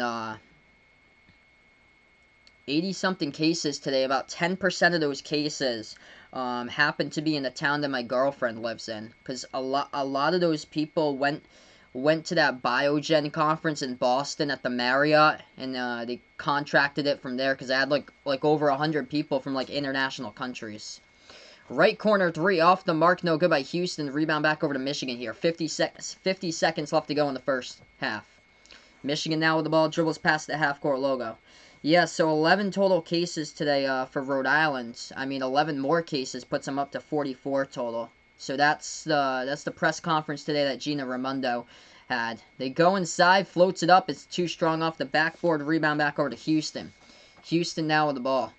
80-something cases today. About 10% of those cases happen to be in the town that my girlfriend lives in, because a lot of those people went to that Biogen conference in Boston at the Marriott, and they contracted it from there, because I had like over 100 people from like international countries. Right corner 3 off the mark, no good by Houston. Rebound back over to Michigan here. 50 seconds left to go in the first half. Michigan now with the ball, dribbles past the half-court logo. Yeah, so 11 total cases today for Rhode Island. I mean, 11 more cases puts them up to 44 total. So that's the press conference today that Gina Raimondo had. They go inside, floats it up. It's too strong off the backboard. Rebound back over to Houston. Houston now with the ball.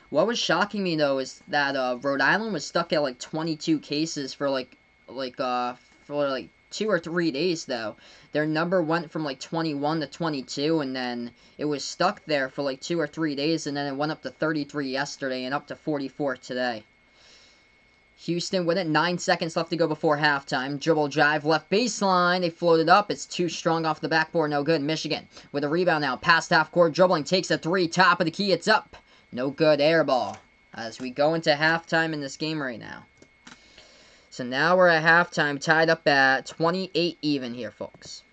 What was shocking me, though, is that Rhode Island was stuck at like 22 cases for like 2 or 3 days, though. Their number went from like 21 to 22, and then it was stuck there for like 2 or 3 days, and then it went up to 33 yesterday and up to 44 today. Houston with it. 9 seconds left to go before halftime. Dribble drive, left baseline. They floated up. It's too strong off the backboard. No good. Michigan with a rebound now. Past half court. Dribbling. Takes a three. Top of the key. It's up. No good. Air ball. As we go into halftime in this game right now. So now we're at halftime. Tied up at 28 even here, folks.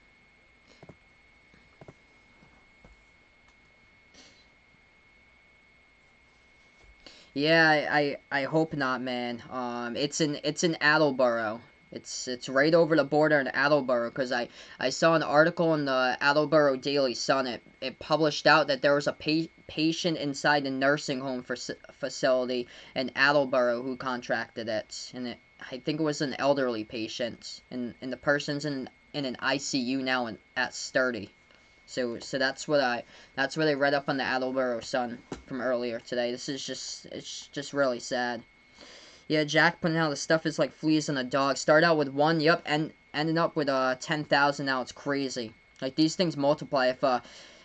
Yeah, I hope not, man. It's in Attleboro. It's right over the border in Attleboro, because I saw an article in the Attleboro Daily Sun. It published out that there was a patient inside the nursing home facility in Attleboro who contracted it, and I think it was an elderly patient, and the person's in an ICU now at Sturdy. So that's what I read up on the Attleboro Sun from earlier today. It's just really sad. Yeah, Jack putting out the stuff is like fleas on a dog. Start out with one, yep, and ended up with 10,000 now. It's crazy. Like, these things multiply.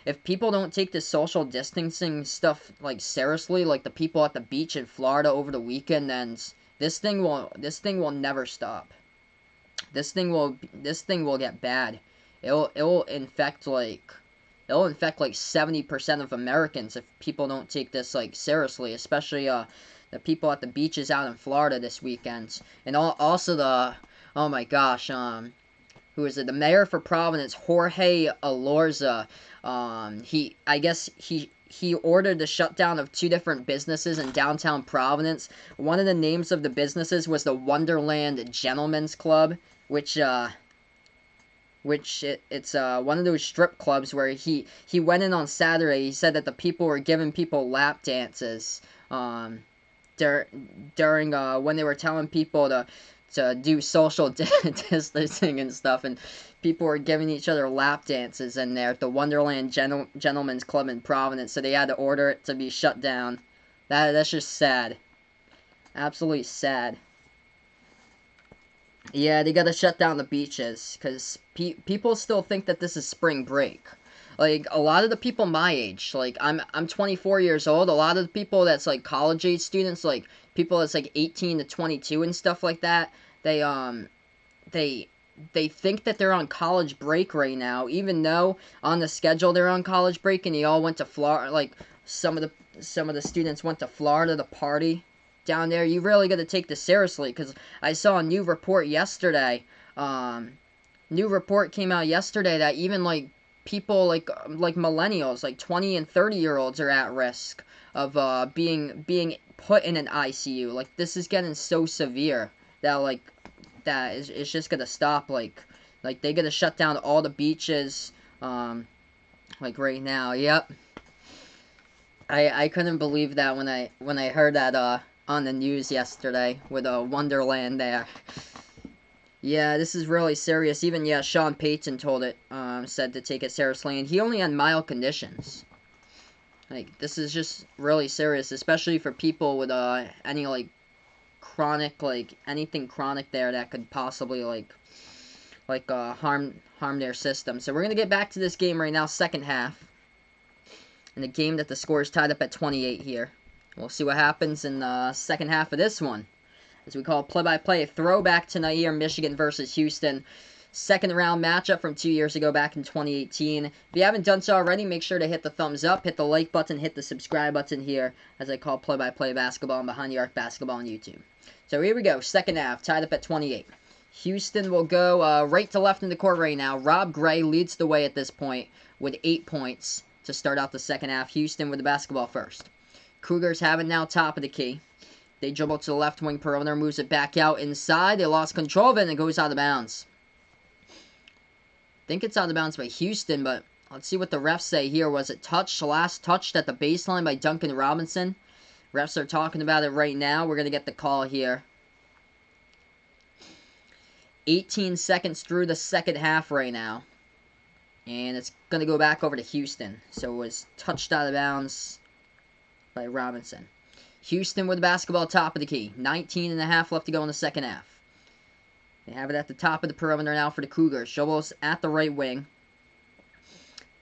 If people don't take this social distancing stuff like seriously, like the people at the beach in Florida over the weekend, then this thing will never stop. This thing will get bad. It'll infect like 70% of Americans if people don't take this like seriously, especially the people at the beaches out in Florida this weekend. And also oh my gosh, who is it? The mayor for Providence, Jorge Alorza. He ordered the shutdown of 2 different businesses in downtown Providence. One of the names of the businesses was the Wonderland Gentlemen's Club, which it's one of those strip clubs where he went in on Saturday. He said that the people were giving people lap dances during when they were telling people to do social distancing and stuff, and people were giving each other lap dances in there at the Wonderland Gentlemen's Club in Providence, so they had to order it to be shut down. That's just sad. Absolutely sad. Yeah, they gotta shut down the beaches, because people still think that this is spring break. Like, a lot of the people my age, like, I'm 24 years old, a lot of the people that's, like, college-age students, like, people that's, like, 18 to 22 and stuff like that, they think that they're on college break right now, even though on the schedule they're on college break, and they all went to Florida, like, some of the students went to Florida to party down there. You really got to take this seriously, because I saw a new report yesterday. New report came out yesterday that even like people like millennials, like 20 and 30-year-olds, are at risk of being put in an ICU. Like, this is getting so severe that it's just gonna stop. Like they gotta shut down all the beaches. Like right now. Yep. I couldn't believe that when I heard that on the news yesterday with a Wonderland there. Yeah, this is really serious. Even, yeah, Sean Payton said to take it seriously, and he only had mild conditions. Like, this is just really serious, especially for people with any like chronic, like anything chronic there that could possibly harm their system. So we're gonna get back to this game right now, second half, in a game that the score is tied up at 28 here. We'll see what happens in the second half of this one. As we call play-by-play, throwback tonight here, Michigan versus Houston. Second round matchup from 2 years ago back in 2018. If you haven't done so already, make sure to hit the thumbs up, hit the like button, hit the subscribe button here as I call play-by-play basketball and Behind the Arc basketball on YouTube. So here we go, second half, tied up at 28. Houston will go right to left in the court right now. Rob Gray leads the way at this point with 8 points to start out the second half. Houston with the basketball first. Cougars have it now top of the key. They dribble to the left wing perimeter, moves it back out inside. They lost control of it, and it goes out of bounds. I think it's out of bounds by Houston, but let's see what the refs say here. Was it touched? Last touched at the baseline by Duncan Robinson. Refs are talking about it right now. We're going to get the call here. 18 seconds through the second half right now. And it's going to go back over to Houston. So it was touched out of bounds by Robinson. Houston with the basketball top of the key. 19 and a half left to go in the second half. They have it at the top of the perimeter now for the Cougars. Shobos at the right wing.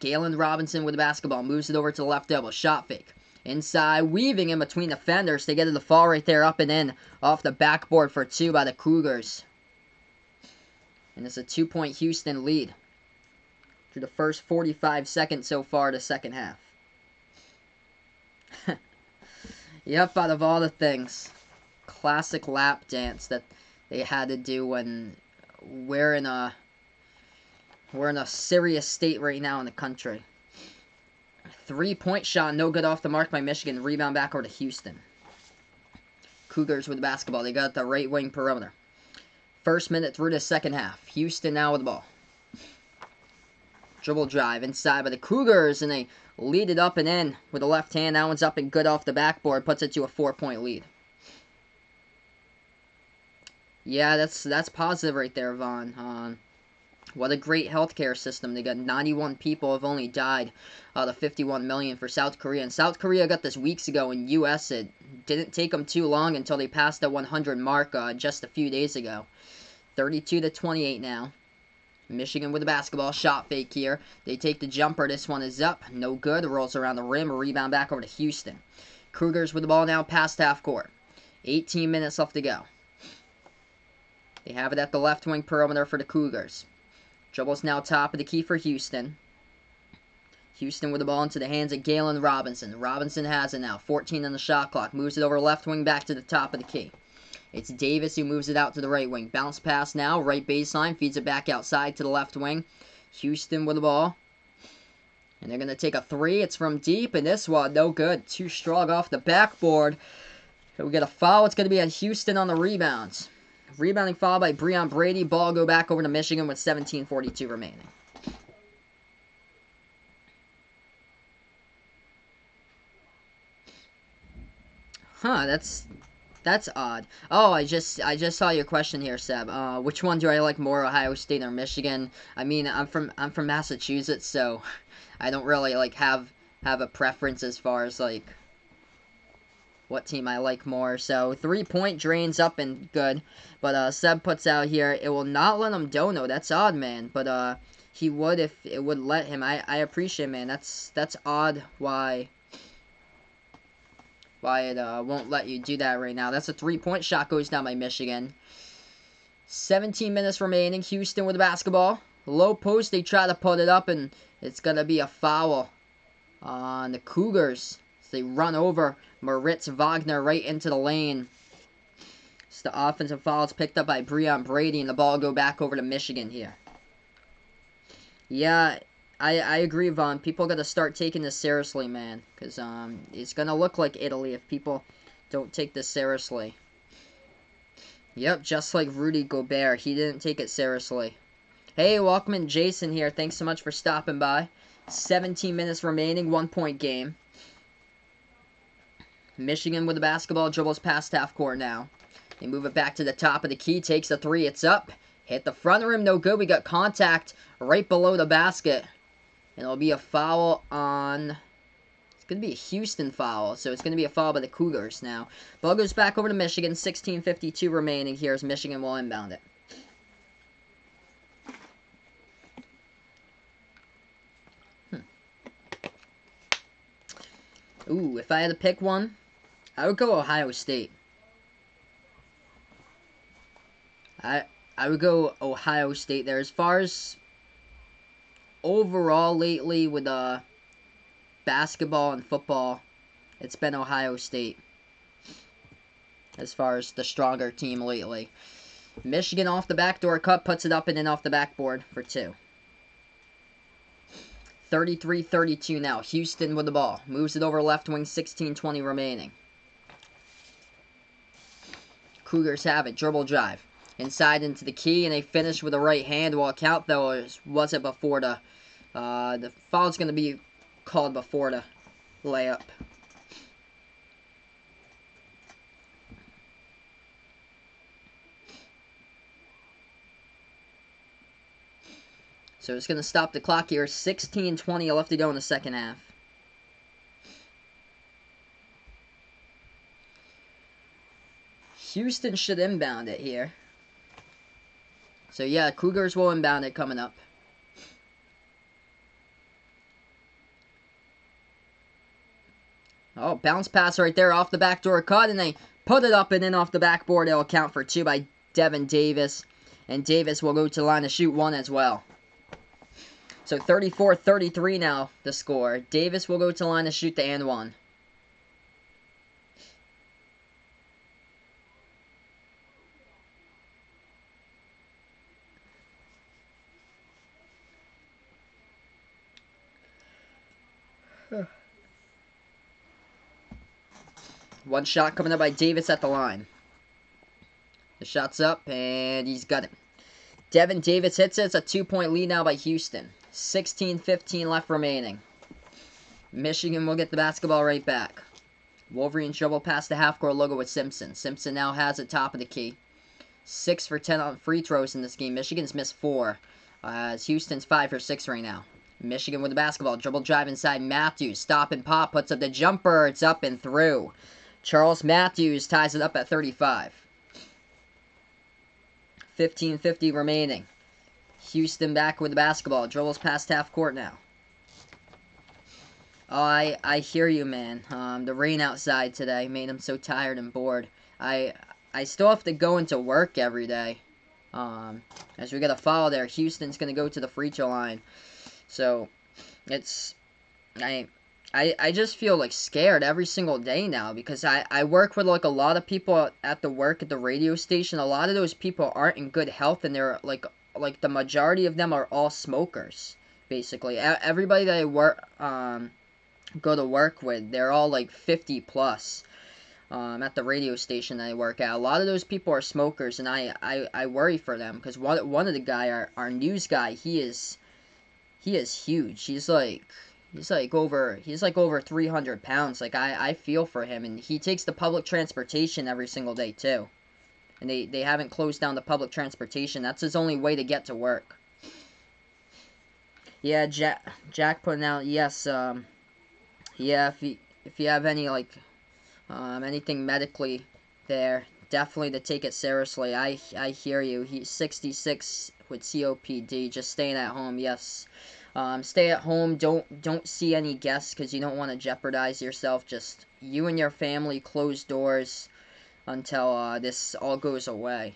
Galen Robinson with the basketball. Moves it over to the left elbow. Shot fake. Inside, weaving in between defenders to get to the fall right there, up and in, off the backboard for 2 by the Cougars. And it's a 2-point Houston lead through the first 45 seconds so far the second half. Yep, out of all the things, classic lap dance that they had to do when we're in a serious state right now in the country. 3-point shot, no good off the mark by Michigan. Rebound back over to Houston. Cougars with the basketball. They got the right wing perimeter. First minute through the second half. Houston now with the ball. Dribble drive inside by the Cougars, and they lead it up and in with the left hand. That one's up and good off the backboard. Puts it to a 4-point lead. Yeah, that's positive right there, Vaughn. What a great healthcare system. They got 91 people have only died out of 51 million for South Korea. And South Korea got this weeks ago. In U.S., it didn't take them too long until they passed the 100 mark just a few days ago. 32-28 now. Michigan with the basketball. Shot fake here. They take the jumper. This one is up. No good. Rolls around the rim. A rebound back over to Houston. Cougars with the ball now past half court. 18 minutes left to go. They have it at the left wing perimeter for the Cougars. Dribble's now top of the key for Houston. Houston with the ball into the hands of Galen Robinson. Robinson has it now. 14 on the shot clock. Moves it over left wing back to the top of the key. It's Davis who moves it out to the right wing. Bounce pass now. Right baseline. Feeds it back outside to the left wing. Houston with the ball. And they're going to take a 3. It's from deep. And this one, no good. Too strong off the backboard. So we get a foul. It's going to be on Houston on the rebounds. Rebounding foul by Breon Brady. Ball go back over to Michigan with 17:42 remaining. Huh, that's odd. Oh, I just saw your question here, Seb. Which one do I like more, Ohio State or Michigan? I mean, I'm from Massachusetts, so I don't really like have a preference as far as like what team I like more. So 3-point drains up and good. But Seb puts out here, it will not let him dono. That's odd, man. But he would if it would let him. I appreciate it, man. That's odd why it won't let you do that right now. That's a 3-point shot, goes down by Michigan. 17 minutes remaining. Houston with the basketball. Low post, they try to put it up, and it's going to be a foul on the Cougars. They run over Moritz Wagner right into the lane. It's the offensive foul. It's picked up by Breon Brady, and the ball go back over to Michigan here. Yeah, I agree, Vaughn. People got to start taking this seriously, man. Because it's going to look like Italy if people don't take this seriously. Yep, just like Rudy Gobert. He didn't take it seriously. Hey, welcome in, Jason here. Thanks so much for stopping by. 17 minutes remaining. 1-point game. Michigan with the basketball. Dribbles past half court now. They move it back to the top of the key. Takes the 3. It's up. Hit the front rim. No good. We got contact right below the basket. And it'll be a foul on... It's going to be a Houston foul. So it's going to be a foul by the Cougars now. Ball goes back over to Michigan. 16:52 remaining here as Michigan will inbound it. Ooh, if I had to pick one, I would go Ohio State. I would go Ohio State there. As far as overall lately with basketball and football, it's been Ohio State. As far as the stronger team lately. Michigan off the backdoor cut, puts it up and in off the backboard for 2. 33-32 now. Houston with the ball. Moves it over left wing, 16:20 remaining. Cougars have it. Dribble drive. Inside into the key, and they finish with a right hand. Will it count, though, or was it before the foul's going to be called before the layup. So it's going to stop the clock here. 16:20 left to go in the second half. Houston should inbound it here. So yeah, Cougars will inbound it coming up. Oh, bounce pass right there off the backdoor cut, and they put it up and in off the backboard. It'll count for 2 by Devin Davis. And Davis will go to the line to shoot 1 as well. So 34-33 now, the score. Davis will go to the line to shoot the and 1. One shot coming up by Davis at the line. The shot's up, and he's got it. Devin Davis hits it. It's a 2-point lead now by Houston. 16-15 left remaining. Michigan will get the basketball right back. Wolverines dribble past the half-court logo with Simpson. Simpson now has it top of the key. 6 for 10 on free throws in this game. Michigan's missed 4. As Houston's 5 for 6 right now. Michigan with the basketball. Dribble drive inside Matthews. Stop and pop. Puts up the jumper. It's up and through. Charles Matthews ties it up at 35. 15:50 remaining. Houston back with the basketball. Dribbles past half court now. Oh, I hear you, man. The rain outside today made him so tired and bored. I still have to go into work every day. As we get a foul there, Houston's gonna go to the free throw line. So it's I just feel like scared every single day now because I work with like a lot of people at the work at the radio station. A lot of those people aren't in good health, and they're like the majority of them are all smokers. Basically, everybody that I work go to work with, they're all like 50 plus. At the radio station that I work at, a lot of those people are smokers, and I worry for them because one of the guy, our news guy, he is huge. He's like over 300 pounds. Like I feel for him, and he takes the public transportation every single day too. And they haven't closed down the public transportation. That's his only way to get to work. Yeah, Jack putting out yes. Yeah, if you have any like anything medically there, definitely to take it seriously. I hear you. He's 66 with COPD, just staying at home. Yes. Stay at home. Don't see any guests because you don't want to jeopardize yourself. Just you and your family, closed doors until this all goes away.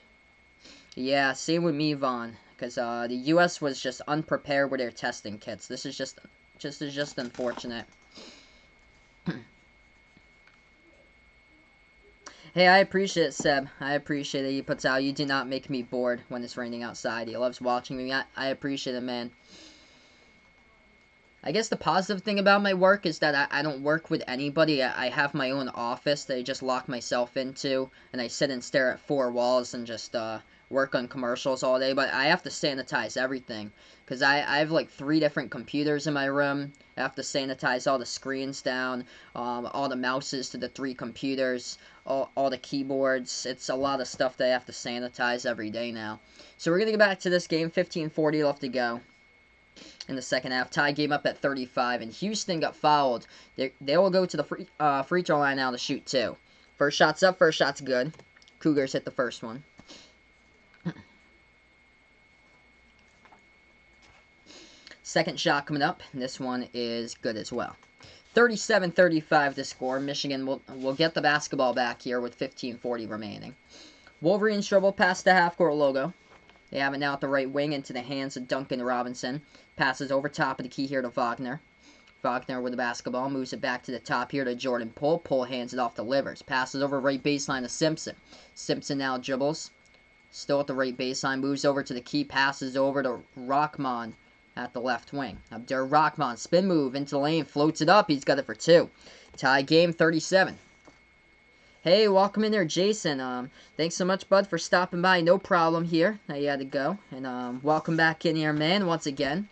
Yeah, same with me, Vaughn. Because the U.S. was just unprepared with their testing kits. This is just unfortunate. Hey, I appreciate it, Seb. I appreciate it. He puts out, you do not make me bored when it's raining outside. He loves watching me. I appreciate it, man. I guess the positive thing about my work is that I don't work with anybody. I have my own office that I just lock myself into, and I sit and stare at 4 walls and just work on commercials all day. But I have to sanitize everything because I have like 3 different computers in my room. I have to sanitize all the screens down, all the mouses to the 3 computers, all the keyboards. It's a lot of stuff that I have to sanitize every day now. So we're going to get back to this game. 15:40 left to go in the second half. Tie game up at 35, and Houston got fouled. They will go to the free throw line now to shoot 2. First shot's up, first shot's good. Cougars hit the first one. Second shot coming up, and this one is good as well. 37-35 to score. Michigan will get the basketball back here with 15:40 remaining. Wolverines dribble past the half-court logo. They have it now at the right wing into the hands of Duncan Robinson. Passes over top of the key here to Wagner. Wagner with the basketball. Moves it back to the top here to Jordan Poole. Poole hands it off to Livers. Passes over right baseline to Simpson. Simpson now dribbles. Still at the right baseline. Moves over to the key. Passes over to Rockman at the left wing. Abdur Rahman, spin move into the lane, floats it up. He's got it for 2. Tie game 37. Hey, welcome in there, Jason. Thanks so much, bud, for stopping by. No problem here. Now you had to go. And welcome back in here, man, once again.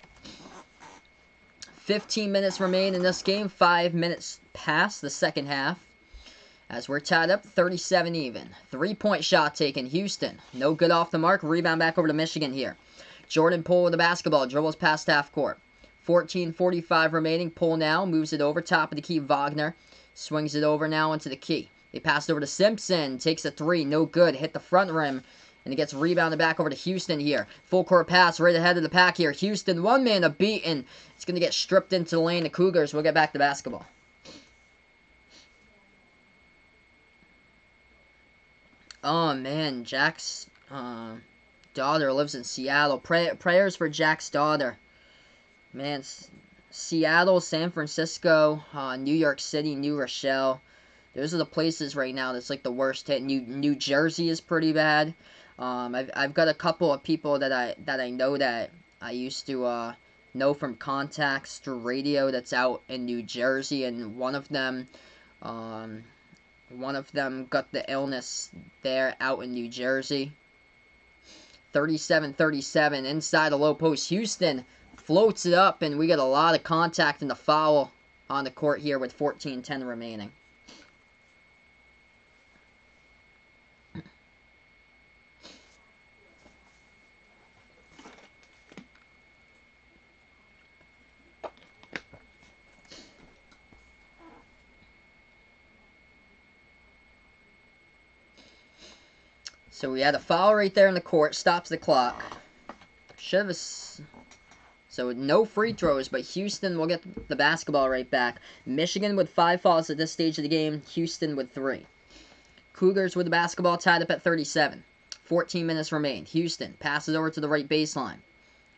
15 minutes remain in this game. 5 minutes past the second half. As we're tied up, 37 even. 3-point shot taken. Houston, no good off the mark. Rebound back over to Michigan here. Jordan Poole with the basketball. Dribbles past half court. 14:45 remaining. Poole now moves it over top of the key. Wagner swings it over now into the key. They pass it over to Simpson. Takes a 3. No good. Hit the front rim. And it gets rebounded back over to Houston here. Full court pass right ahead of the pack here. Houston, one man to beat, and it's going to get stripped into the lane. The Cougars will get back to basketball. Oh, man. Jack's daughter lives in Seattle. Prayers for Jack's daughter. Man, Seattle, San Francisco, New York City, New Rochelle. Those are the places right now that's like the worst hit. New Jersey is pretty bad. I've got a couple of people that I know that I used to know from contacts through radio that's out in New Jersey, and one of them got the illness there out in New Jersey. 37-37 inside the low post. Houston floats it up, and we got a lot of contact in the foul on the court here with 14:10 remaining. So we had a foul right there in the court, stops the clock. Should have. So no free throws, but Houston will get the basketball right back. Michigan with 5 fouls at this stage of the game. Houston with 3. Cougars with the basketball tied up at 37. 14 minutes remain. Houston passes over to the right baseline.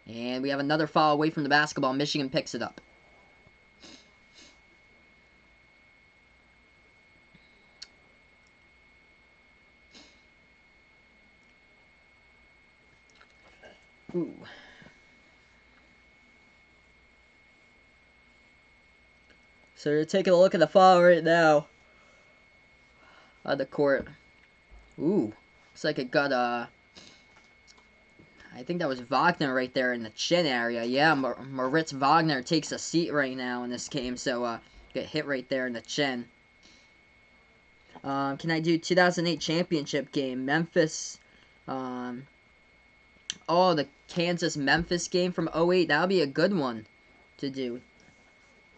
And we have another foul away from the basketball. Michigan picks it up. Ooh. So you're taking a look at the foul right now on the court. Ooh. Looks like it got, I think that was Wagner right there in the chin area. Yeah, Moritz Wagner takes a seat right now in this game, so get hit right there in the chin. Can I do 2008 championship game? Memphis, oh, the Kansas-Memphis game from 08. That would be a good one to do.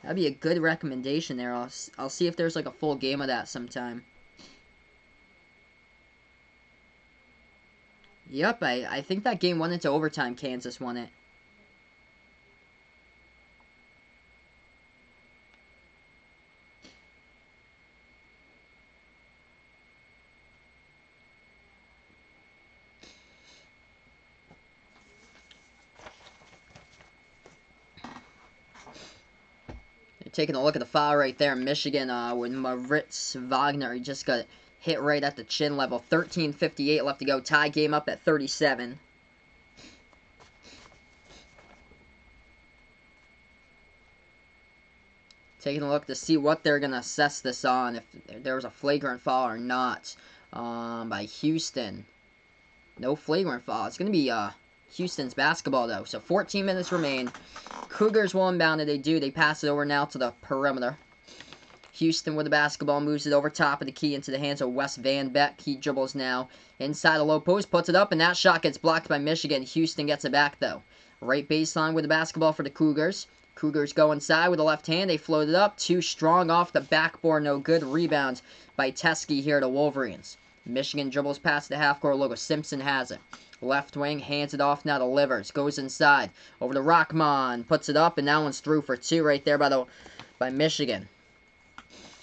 That would be a good recommendation there. I'll see if there's like a full game of that sometime. Yep, I think that game went into overtime. Kansas won it. Taking a look at the foul right there. Michigan with Moritz Wagner. He just got hit right at the chin level. 13:58 left to go. Tie game up at 37. Taking a look to see what they're going to assess this on. If there was a flagrant foul or not by Houston. No flagrant foul. It's going to be Houston's basketball, though. So 14 minutes remain. Cougars will inbound it. They do. They pass it over now to the perimeter. Houston with the basketball moves it over top of the key into the hands of Wes Van Beck. He dribbles now inside the low post, puts it up, and that shot gets blocked by Michigan. Houston gets it back, though. Right baseline with the basketball for the Cougars. Cougars go inside with the left hand. They float it up. Too strong off the backboard. No good. Rebounds by Teskey here to Wolverines. Michigan dribbles past the half-court logo. Simpson has it. Left wing, hands it off now to Livers. Goes inside. Over to Rockman. Puts it up, and that one's through for 2 right there by Michigan.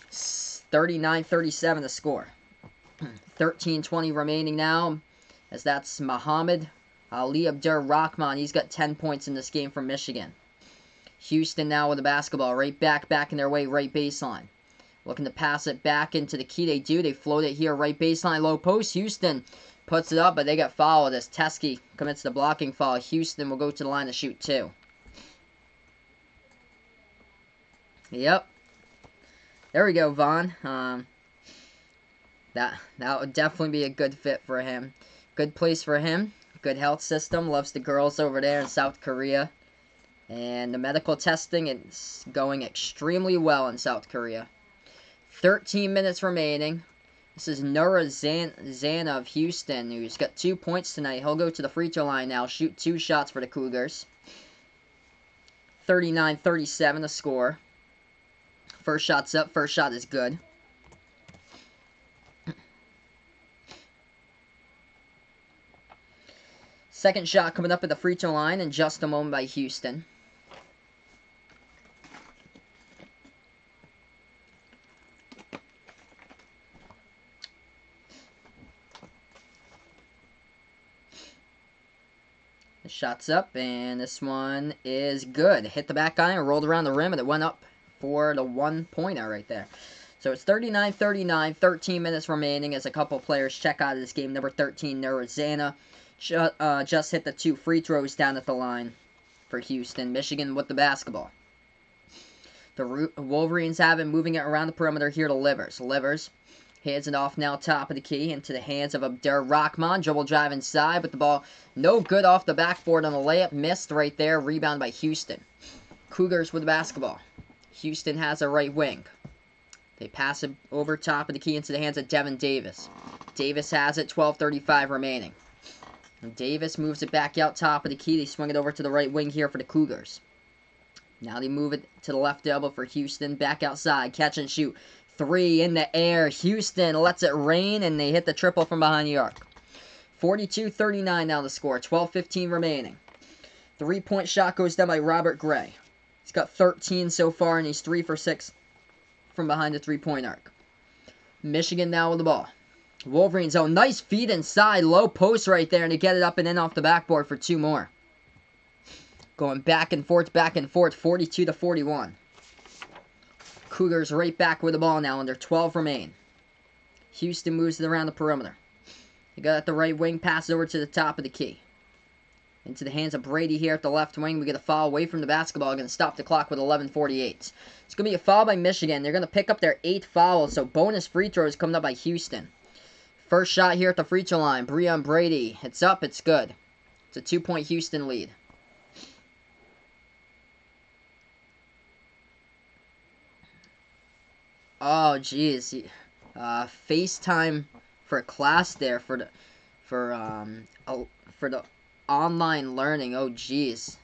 39-37 the score. 13:20 remaining now, as that's Muhammad Ali Abdur Rahman. He's got 10 points in this game for Michigan. Houston now with the basketball. Right back in their way, right baseline. Looking to pass it back into the key. They do. They float it here, right baseline, low post. Houston puts it up, but they got fouled as Teskey commits the blocking foul. Houston will go to the line to shoot 2. Yep. There we go, Vaughn. That would definitely be a good fit for him. Good place for him. Good health system. Loves the girls over there in South Korea. And the medical testing is going extremely well in South Korea. 13 minutes remaining. This is Nura Zana of Houston, who's got 2 points tonight. He'll go to the free throw line now. Shoot 2 shots for the Cougars. 39-37 the score. First shot's up. First shot is good. Second shot coming up at the free throw line in just a moment by Houston. Shot's up, and this one is good. Hit the back iron, rolled around the rim, and it went up for the one-pointer right there. So it's 39-39, 13 minutes remaining as a couple players check out of this game. Number 13, Nerozana, just hit the 2 free throws down at the line for Houston. Michigan with the basketball. The Wolverines have it, moving it around the perimeter here to Livers. Livers hands it off now top of the key into the hands of Abdur-Rahman. Dribble drive inside, but the ball no good off the backboard on the layup. Missed right there. Rebound by Houston. Cougars with the basketball. Houston has a right wing. They pass it over top of the key into the hands of Devin Davis. Davis has it, 12:35 remaining. And Davis moves it back out top of the key. They swing it over to the right wing here for the Cougars. Now they move it to the left elbow for Houston. Back outside, catch and shoot. 3 in the air. Houston lets it rain, and they hit the triple from behind the arc. 42-39 now the score. 12:15 remaining. 3-point shot goes down by Robert Gray. He's got 13 so far, and he's 3 for 6 from behind the 3-point arc. Michigan now with the ball. Wolverines, oh, nice feed inside. Low post right there, and they get it up and in off the backboard for 2 more. Going back and forth, 42-41. Cougars right back with the ball now, under 12 remain. Houston moves it around the perimeter. They got at the right wing, pass over to the top of the key. Into the hands of Brady here at the left wing. We get a foul away from the basketball. Going to stop the clock with 11:48. It's going to be a foul by Michigan. They're going to pick up their 8th foul, so bonus free throws coming up by Houston. First shot here at the free throw line. Breon Brady. It's up. It's good. It's a 2-point Houston lead. Oh, jeez. FaceTime for class there for the online learning. Oh, jeez.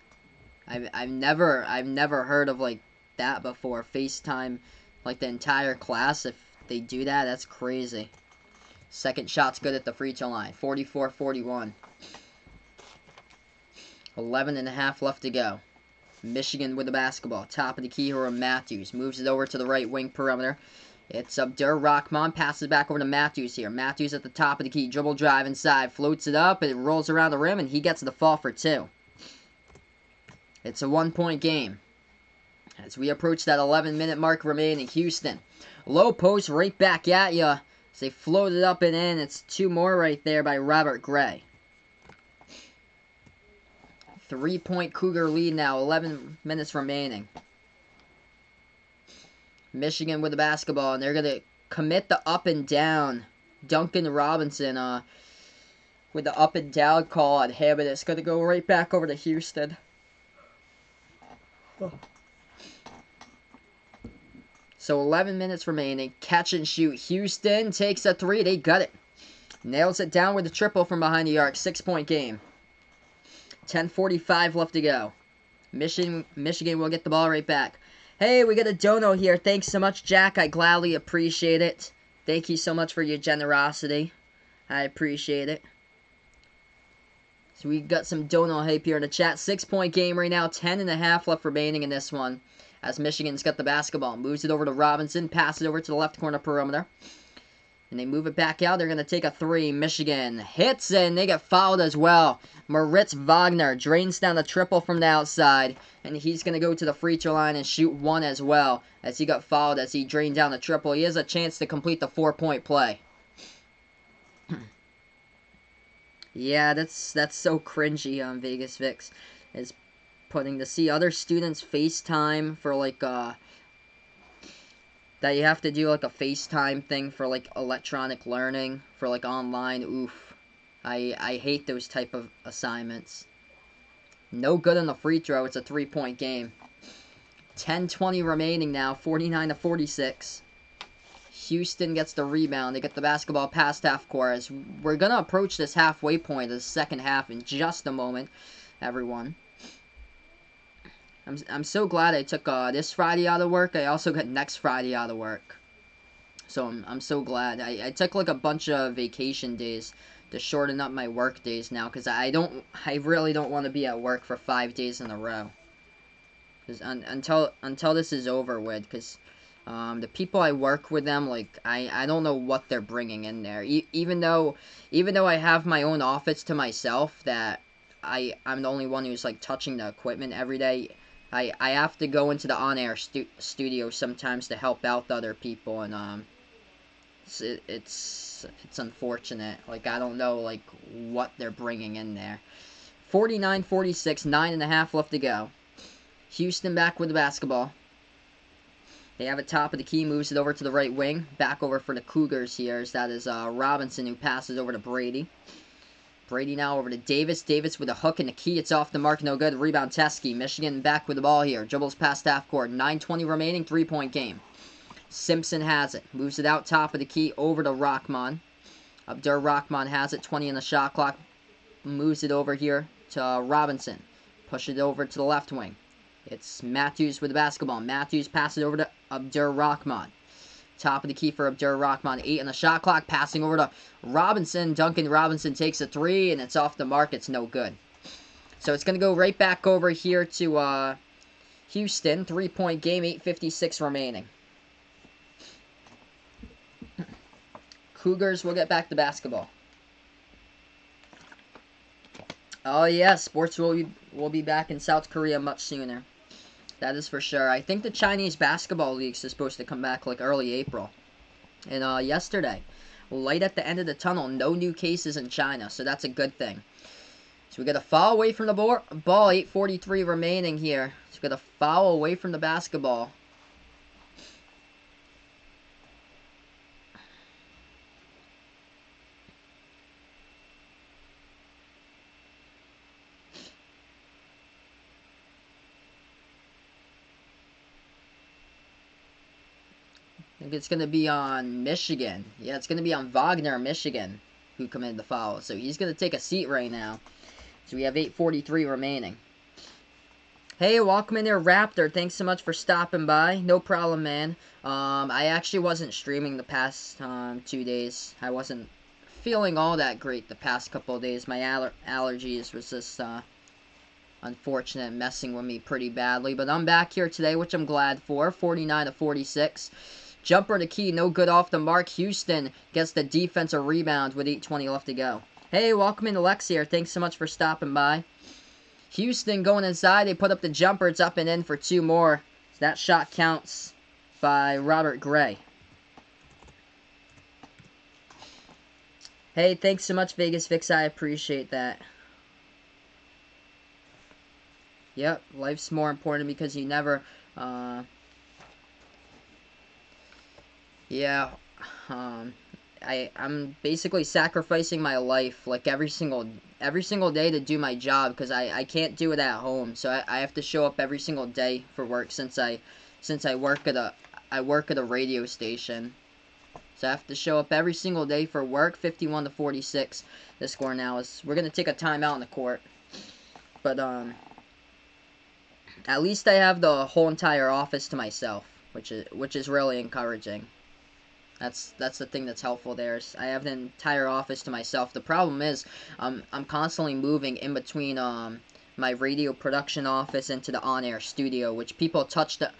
I've never heard of like that before. FaceTime like the entire class. If they do that, that's crazy. Second shot's good at the free throw line. 44-41. 11.5 left to go. Michigan with the basketball. Top of the key here, Matthews. Moves it over to the right wing perimeter. It's Abdur-Rahman. Passes back over to Matthews here. Matthews at the top of the key. Dribble drive inside. Floats it up. It rolls around the rim, and he gets the fall for 2. It's a 1-point game. As we approach that 11-minute mark remaining, Houston. Low post right back at you. As they float it up and in. It's 2 more right there by Robert Gray. 3-point Cougar lead now, 11 minutes remaining. Michigan with the basketball, and they're going to commit the up and down. Duncan Robinson with the up and down call on him, and it's going to go right back over to Houston. So 11 minutes remaining. Catch and shoot. Houston takes a 3. They got it. Nails it down with a triple from behind the arc. 6-point game. 10:45 left to go. Michigan will get the ball right back. Hey, we got a dono here. Thanks so much, Jack. I gladly appreciate it. Thank you so much for your generosity. I appreciate it. So we got some dono hype here in the chat. 6-point game right now. 10.5 left remaining in this one. As Michigan's got the basketball. Moves it over to Robinson. Passes it over to the left corner perimeter. And they move it back out. They're going to take a 3. Michigan hits, and they get fouled as well. Moritz Wagner drains down the triple from the outside. And he's going to go to the free throw line and shoot 1 as well. As he got fouled as he drained down the triple. He has a chance to complete the 4-point play. Yeah, that's so cringy on Vegas Vix. Is putting to see other students FaceTime for like that you have to do like a FaceTime thing for like electronic learning for like online. Oof. I hate those type of assignments. No good on the free throw. It's a 3-point game. 10:20 remaining now. 49-46. Houston gets the rebound. They get the basketball past half court. As we're going to approach this halfway point of the second half in just a moment, everyone. I'm so glad I took this Friday out of work. I also got next Friday out of work. So I'm so glad. I took like a bunch of vacation days to shorten up my work days now, because I really don't want to be at work for 5 days in a row. Because until this is over with, because the people I work with them, like I don't know what they're bringing in there. Even though I have my own office to myself, that I'm the only one who's like touching the equipment every day. I have to go into the on-air studio sometimes to help out the other people, and it's unfortunate. Like, I don't know like what they're bringing in there. 49-46, 9.5 left to go. Houston back with the basketball. They have it top of the key, moves it over to the right wing. Back over for the Cougars here. As that is Robinson who passes over to Brady. Brady now over to Davis. Davis with a hook in the key. It's off the mark. No good. Rebound Teskey. Michigan back with the ball here. Dribbles past half court. 9:20 remaining. 3-point game. Simpson has it. Moves it out top of the key over to Rahman. Abdur Rahman has it. 20 in the shot clock. Moves it over here to Robinson. Push it over to the left wing. It's Matthews with the basketball. Matthews passes over to Abdur Rahman. Top of the key for Abdur Rahman. 8 on the shot clock. Passing over to Robinson. Duncan Robinson takes a 3, and it's off the mark. It's no good. So it's going to go right back over here to Houston. 3-point game. 8:56 remaining. Cougars will get back to basketball. Oh yeah, sports will be back in South Korea much sooner. That is for sure. I think the Chinese basketball leagues is supposed to come back like early April. And yesterday, light at the end of the tunnel, no new cases in China, so that's a good thing. So we got a foul away from the ball. 8:43 remaining here. So we got a foul away from the basketball. I think it's going to be on Michigan. Yeah, it's going to be on Wagner, Michigan, who committed the foul. So he's going to take a seat right now. So we have 8:43 remaining. Hey, welcome in there, Raptor. Thanks so much for stopping by. No problem, man. I actually wasn't streaming the past 2 days. I wasn't feeling all that great the past couple of days. My allergies was just unfortunate, messing with me pretty badly. But I'm back here today, which I'm glad for. 49-46. Jumper to key, no good off the mark. Houston gets the defensive rebound with 8:20 left to go. Hey, welcome in, Alex here. Thanks so much for stopping by. Houston going inside. They put up the jumper. It's up and in for 2 more. So that shot counts by Robert Gray. Hey, thanks so much, Vegas Vix. I appreciate that. Yep, life's more important because you never... Yeah, I'm basically sacrificing my life like every single day to do my job because I can't do it at home. So I have to show up every single day for work since I work at a radio station. So I have to show up every single day for work. 51-46. The score now is we're gonna take a timeout in the court, but at least I have the whole entire office to myself, which is really encouraging. That's the thing that's helpful there. Is I have the entire office to myself. The problem is, I'm constantly moving in between my radio production office into the on-air studio, which people touch the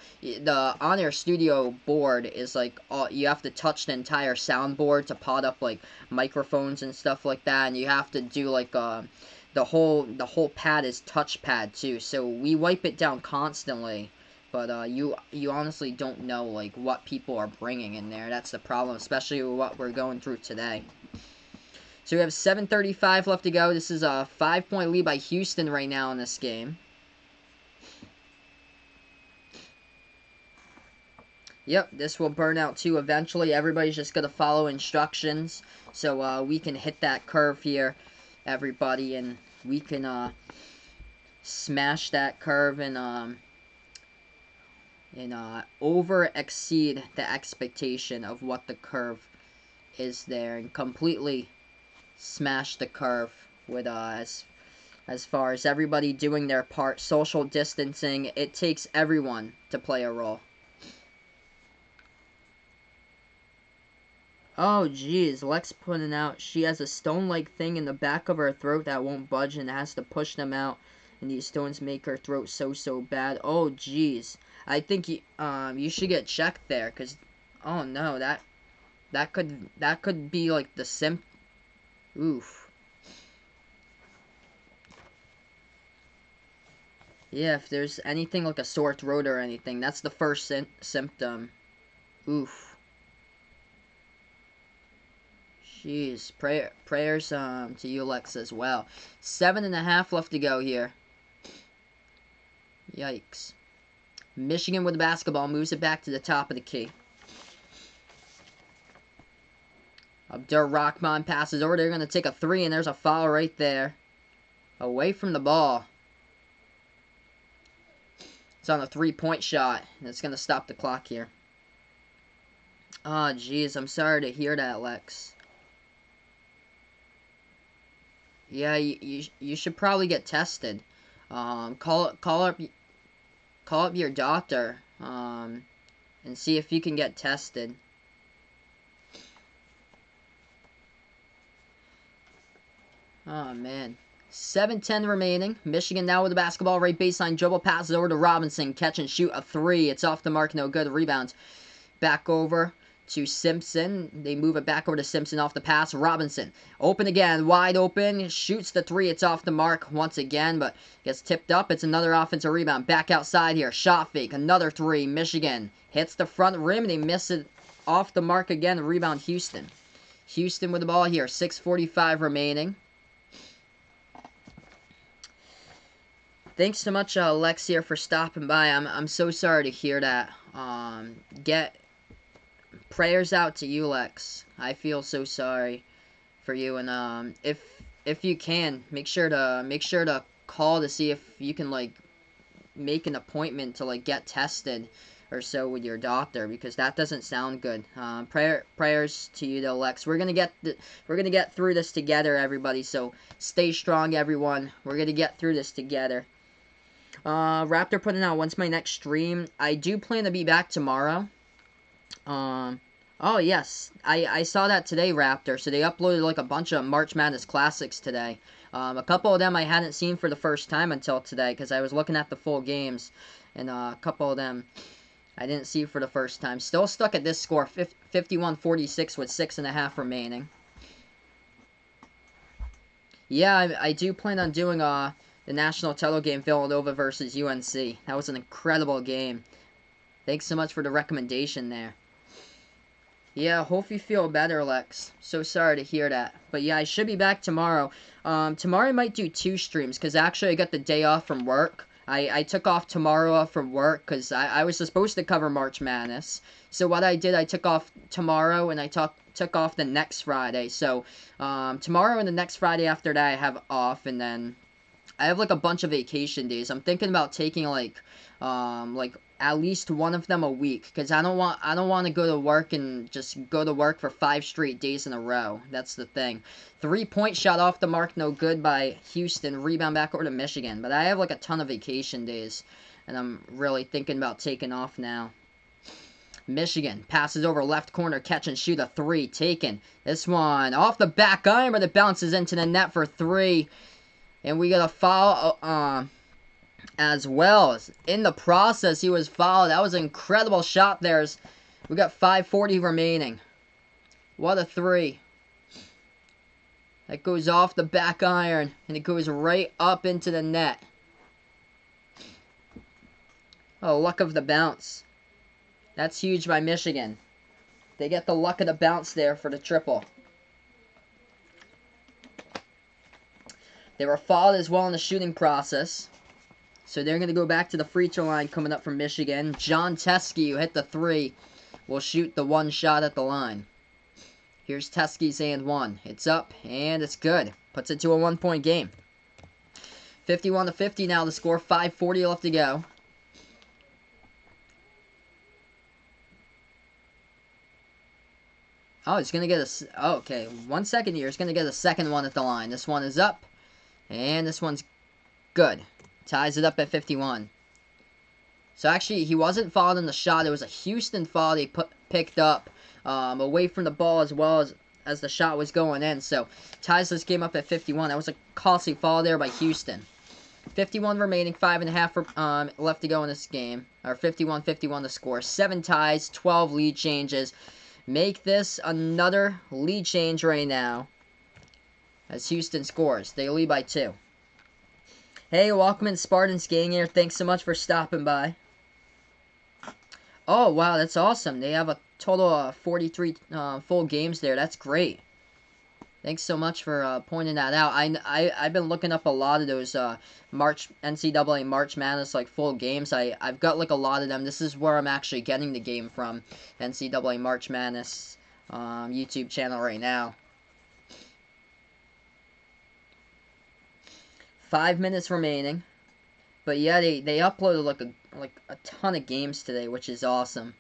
on-air studio board is like you have to touch the entire soundboard to pot up like microphones and stuff like that, and you have to do like the whole pad is touchpad too. So we wipe it down constantly. But you honestly don't know like what people are bringing in there. That's the problem, especially with what we're going through today. So we have 7:35 left to go. This is a 5-point lead by Houston right now in this game. Yep, this will burn out too eventually. Everybody's just going to follow instructions. So we can hit that curve here, everybody, and we can smash that curve and over exceed the expectation of what the curve is there and completely smash the curve with as far as everybody doing their part. Social distancing, it takes everyone to play a role. Oh geez, Lex putting out she has a stone-like thing in the back of her throat that won't budge and has to push them out, and these stones make her throat so bad. Oh geez, I think you should get checked there, cause oh no, that could be like the oof. Yeah, if there's anything like a sore throat or anything, that's the first symptom. Oof. Jeez. Prayers to you, Lex, as well. 7.5 left to go here. Yikes. Michigan with the basketball moves it back to the top of the key. Abdur Rahman passes over. They're going to take a 3, and there's a foul right there. Away from the ball. It's on a 3-point shot, and it's going to stop the clock here. Oh, jeez. I'm sorry to hear that, Lex. Yeah, you should probably get tested. Call up your doctor. And see if you can get tested. Oh, man. 7:10 remaining. Michigan now with the basketball. Right baseline dribble. Passes over to Robinson. Catch and shoot a 3. It's off the mark. No good. Rebound. Back over to Simpson. They move it back over to Simpson off the pass. Robinson. Open again. Wide open. Shoots the 3. It's off the mark once again, but gets tipped up. It's another offensive rebound. Back outside here. Shot fake. Another 3. Michigan hits the front rim. They miss it off the mark again. Rebound Houston. Houston with the ball here. 6:45 remaining. Thanks so much, Lex, here, for stopping by. I'm so sorry to hear that. Get prayers out to you, Lex. I feel so sorry for you, and if you can, make sure to call to see if you can like make an appointment to like get tested or so with your doctor, because that doesn't sound good. Prayers to you though, Lex. We're gonna get through this together, everybody. So stay strong, everyone. We're gonna get through this together. Raptor putting out, when's my next stream? I do plan to be back tomorrow. Oh yes, I saw that today, Raptor. So they uploaded like a bunch of March Madness Classics today. A couple of them I hadn't seen for the first time until today, because I was looking at the full games, and a couple of them I didn't see for the first time. Still stuck at this score, 51-46 with 6.5 remaining. Yeah, I do plan on doing the national title game, Villanova versus UNC. That was an incredible game. Thanks so much for the recommendation there. Yeah, hope you feel better, Lex. So sorry to hear that. But yeah, I should be back tomorrow. Tomorrow I might do 2 streams, because actually I got the day off from work. I took off tomorrow off from work, because I was supposed to cover March Madness. So what I did, I took off tomorrow, and I took off the next Friday. So tomorrow and the next Friday after that I have off, and then I have like a bunch of vacation days. I'm thinking about taking like at least one of them a week, because I don't want to go to work and just go to work for 5 straight days in a row. That's the thing. 3-point shot off the mark, no good by Houston. Rebound back over to Michigan. But I have like a ton of vacation days, and I'm really thinking about taking off now. Michigan passes over left corner, catch and shoot a 3, taken. This one off the back iron, but it bounces into the net for 3. And we got a foul as well. In the process, he was fouled. That was an incredible shot there. We got 5:40 remaining. What a 3. That goes off the back iron, and it goes right up into the net. Oh, luck of the bounce. That's huge by Michigan. They get the luck of the bounce there for the triple. They were fouled as well in the shooting process. So they're going to go back to the free throw line coming up from Michigan. John Teskey, who hit the 3, will shoot the 1 shot at the line. Here's Teskey's and 1. It's up, and it's good. Puts it to a 1-point game. 51-50 now the score. 5:40 left to go. Oh, he's going to get a... Oh, okay, 1 second here. He's going to get a second one at the line. This one is up, and this one's good. Ties it up at 51. So actually, he wasn't fouled in the shot. It was a Houston foul they picked up away from the ball as well as the shot was going in. So ties this game up at 51. That was a costly foul there by Houston. 51 remaining, 5.5 left to go in this game. Or 51-51 the score. 7 ties, 12 lead changes. Make this another lead change right now as Houston scores. They lead by 2. Hey, welcome in Spartans Gang here. Thanks so much for stopping by. Oh, wow, that's awesome. They have a total of 43 full games there. That's great. Thanks so much for pointing that out. I've been looking up a lot of those NCAA March Madness like full games. I've got like a lot of them. This is where I'm actually getting the game from, NCAA March Madness YouTube channel right now. 5 minutes remaining, but yeah, they uploaded like a ton of games today, which is awesome.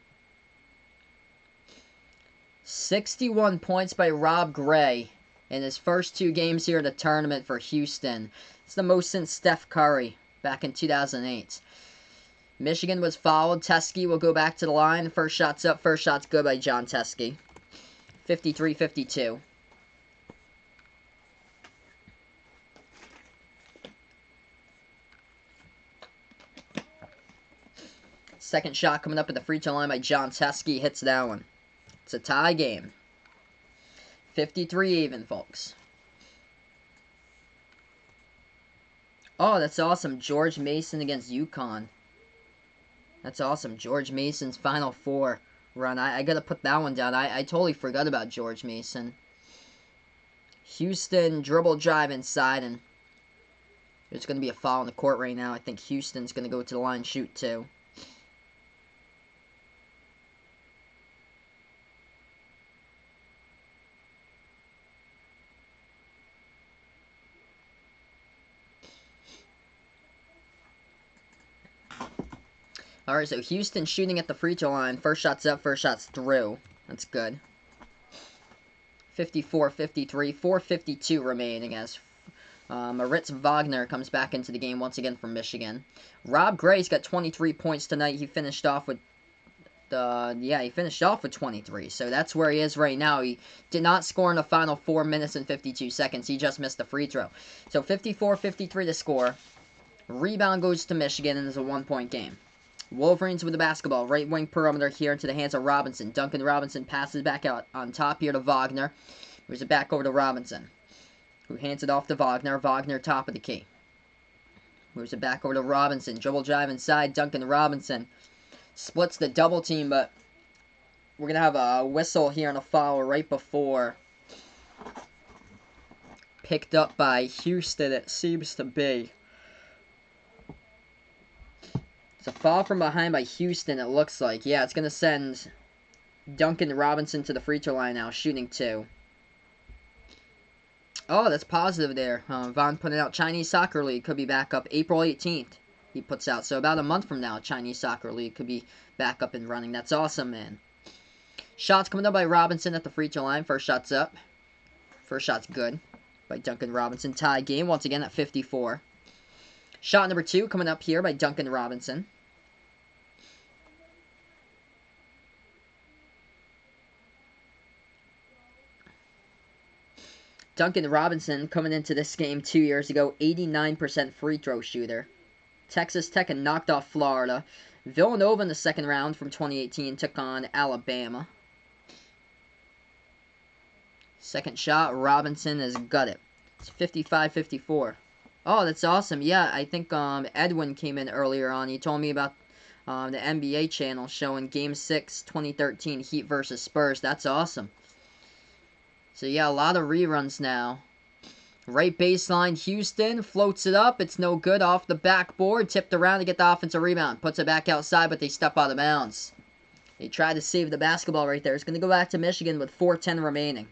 61 points by Rob Gray in his first 2 games here in the tournament for Houston. It's the most since Steph Curry back in 2008. Michigan was fouled. Teskey will go back to the line. First shot's up. First shot's good by John Teskey. 53-52. Second shot coming up at the free throw line by John Teskey. Hits that one. It's a tie game. 53 even, folks. Oh, that's awesome. George Mason against UConn. That's awesome. George Mason's Final Four run. I gotta put that one down. I totally forgot about George Mason. Houston dribble drive inside, and there's gonna be a foul on the court right now. I think Houston's gonna go to the line and shoot too. Alright, so Houston shooting at the free throw line. First shot's up, first shot's through. That's good. 54-53, 4:52 remaining as Moritz Wagner comes back into the game once again from Michigan. Rob Gray's got 23 points tonight. He finished off with he finished off with 23. So that's where he is right now. He did not score in the final 4 minutes and 52 seconds. He just missed the free throw. So 54-53 to score. Rebound goes to Michigan and it's a 1-point game. Wolverines with the basketball. Right wing perimeter here into the hands of Robinson. Duncan Robinson passes back out on top here to Wagner. Moves it back over to Robinson, who hands it off to Wagner. Wagner top of the key. Moves it back over to Robinson. Dribble drive inside. Duncan Robinson splits the double team, but we're going to have a whistle here and a foul right before. Picked up by Houston, it seems to be. It's a foul from behind by Houston, it looks like. Yeah, it's going to send Duncan Robinson to the free throw line now, shooting 2. Oh, that's positive there. Vaughn putting out Chinese Soccer League. Could be back up April 18th, he puts out. So about a month from now, Chinese Soccer League could be back up and running. That's awesome, man. Shots coming up by Robinson at the free throw line. First shot's up. First shot's good by Duncan Robinson. Tie game once again at 54. Shot number 2 coming up here by Duncan Robinson. Duncan Robinson coming into this game 2 years ago, 89% free throw shooter. Texas Tech had knocked off Florida. Villanova in the second round from 2018 took on Alabama. Second shot, Robinson has got it. It's 55-54. Oh, that's awesome. Yeah, I think Edwin came in earlier on. He told me about the NBA channel showing Game 6, 2013 Heat versus Spurs. That's awesome. So yeah, a lot of reruns now. Right baseline, Houston floats it up. It's no good. Off the backboard, tipped around to get the offensive rebound. Puts it back outside, but they step out of bounds. They tried to save the basketball right there. It's going to go back to Michigan with 4:10 remaining.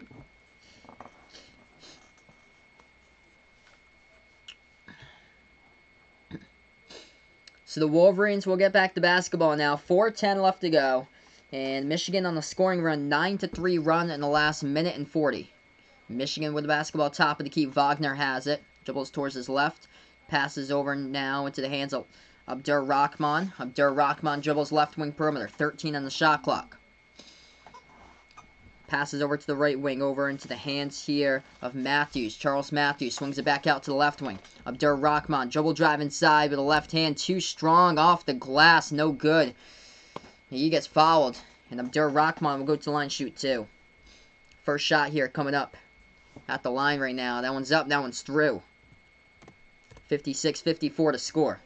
So the Wolverines will get back to basketball now. 4:10 left to go. And Michigan on the scoring run, 9-3 run in the last minute and 40. Michigan with the basketball top of the key. Wagner has it. Dribbles towards his left. Passes over now into the hands of Abdur Rahman. Abdur Rahman dribbles left wing perimeter. 13 on the shot clock. Passes over to the right wing, over into the hands here of Matthews. Charles Matthews swings it back out to the left wing. Abdur Rahman, dribble drive inside with a left hand. Too strong off the glass. No good. He gets fouled, and Abdur Rahman will go to the line, shoot 2. First shot here coming up at the line right now. That one's up, that one's through. 56-54 to score.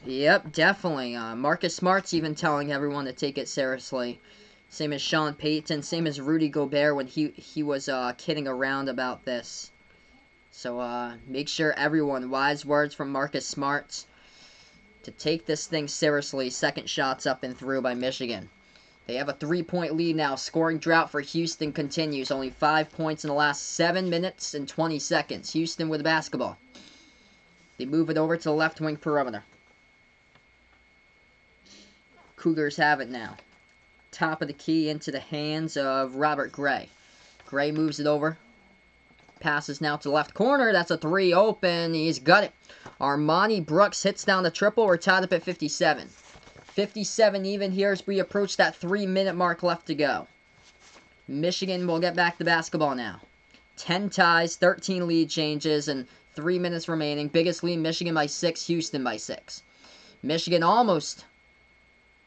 Yep, definitely. Marcus Smart's even telling everyone to take it seriously. Same as Sean Payton, same as Rudy Gobert when he was kidding around about this. So make sure everyone, wise words from Marcus Smart, to take this thing seriously. Second shot's up and through by Michigan. They have a 3-point lead now. Scoring drought for Houston continues. Only 5 points in the last 7 minutes and 20 seconds. Houston with the basketball. They move it over to the left wing perimeter. Cougars have it now. Top of the key into the hands of Robert Gray. Gray moves it over. Passes now to the left corner. That's a 3 open. He's got it. Armani Brooks hits down the triple. We're tied up at 57. 57 even here as we approach that 3-minute mark left to go. Michigan will get back the basketball now. 10 ties, 13 lead changes, and 3 minutes remaining. Biggest lead, Michigan by 6, Houston by 6. Michigan almost.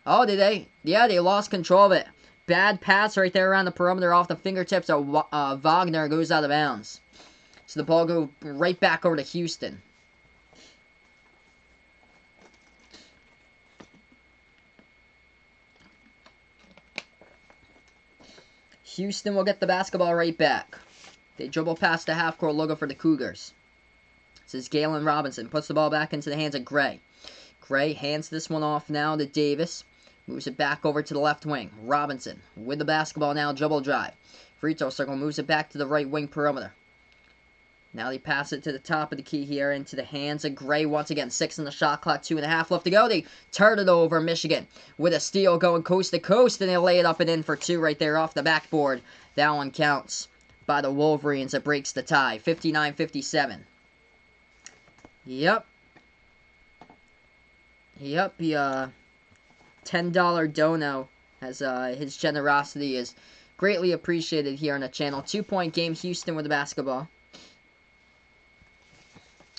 Oh, did they? Yeah, they lost control of it. Bad pass right there around the perimeter off the fingertips of Wagner. Goes out of bounds. So the ball goes right back over to Houston. Houston will get the basketball right back. They dribble past the half-court logo for the Cougars. This is Galen Robinson. Puts the ball back into the hands of Gray. Gray hands this one off now to Davis. Moves it back over to the left wing. Robinson with the basketball now. Dribble drive. Free throw circle. Moves it back to the right wing perimeter. Now they pass it to the top of the key here into the hands of Gray. Once again, 6 on the shot clock, 2.5 left to go. They turn it over. Michigan with a steal going coast to coast, and they lay it up and in for 2 right there off the backboard. That one counts by the Wolverines. It breaks the tie, 59-57. Yep. The $10 dono has his generosity is greatly appreciated here on the channel. 2-point game, Houston with the basketball.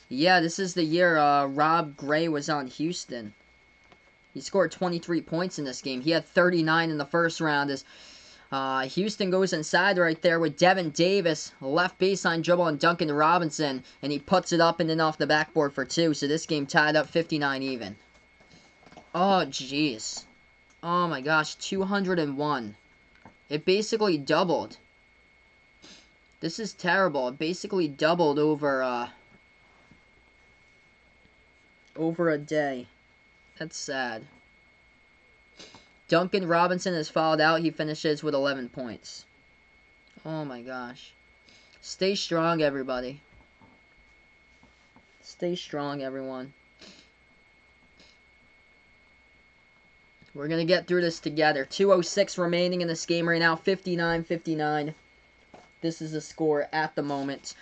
Yeah, this is the year Rob Gray was on Houston. He scored 23 points in this game. He had 39 in the first round as Houston goes inside right there with Devin Davis, left baseline dribble, and Duncan Robinson, and he puts it up and then off the backboard for 2. So this game tied up 59 even. Oh, jeez. Oh my gosh, 201. It basically doubled. This is terrible. It basically doubled over a day. That's sad. Duncan Robinson is fouled out. He finishes with 11 points. Oh my gosh. Stay strong, everybody. Stay strong, everyone. We're going to get through this together. 2:06 remaining in this game right now. 59-59. This is the score at the moment.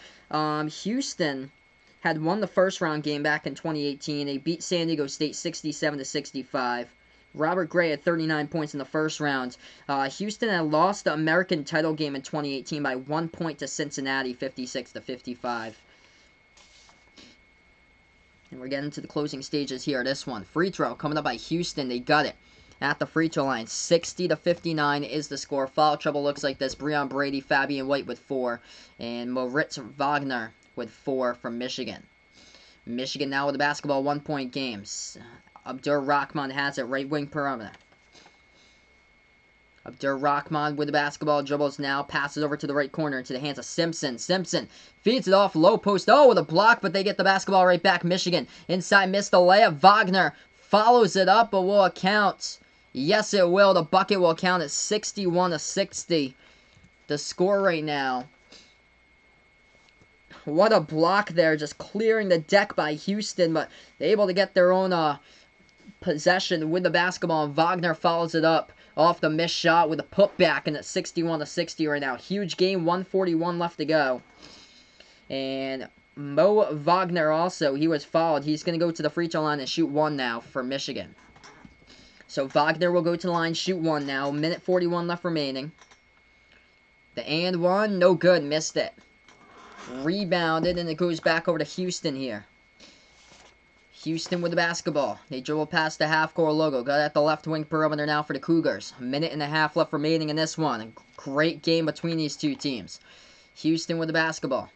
Houston had won the first round game back in 2018. They beat San Diego State 67-65. Robert Gray had 39 points in the first round. Houston had lost the American title game in 2018 by 1 point to Cincinnati, 56-55. And we're getting to the closing stages here. This one, free throw coming up by Houston. They got it at the free throw line. 60-59 is the score. Foul trouble looks like this. Breon Brady, Fabian White with 4, and Moritz Wagner with 4 from Michigan. Michigan now with the basketball, 1-point games. Abdur Rahman has it, right wing perimeter. Abdur Rahman with the basketball, dribbles now, passes over to the right corner into the hands of Simpson. Simpson feeds it off, low post, oh, with a block, but they get the basketball right back. Michigan inside, missed the layup. Wagner follows it up, but will it count? Yes, it will. The bucket will count at 61-60. The score right now. What a block there, just clearing the deck by Houston, but they're able to get their own possession with the basketball, and Wagner follows it up off the missed shot with a putback, and it's 61-60 right now. Huge game, 1:41 left to go. And Mo Wagner also, he was fouled. He's going to go to the free throw line and shoot 1 now for Michigan. So Wagner will go to the line, shoot 1 now. Minute 41 left remaining. The and 1, no good, missed it. Rebounded, and it goes back over to Houston here. Houston with the basketball. They dribble past the half-court logo. Got at the left wing perimeter now for the Cougars. A minute and a half left remaining in this one. A great game between these two teams. Houston with the basketball.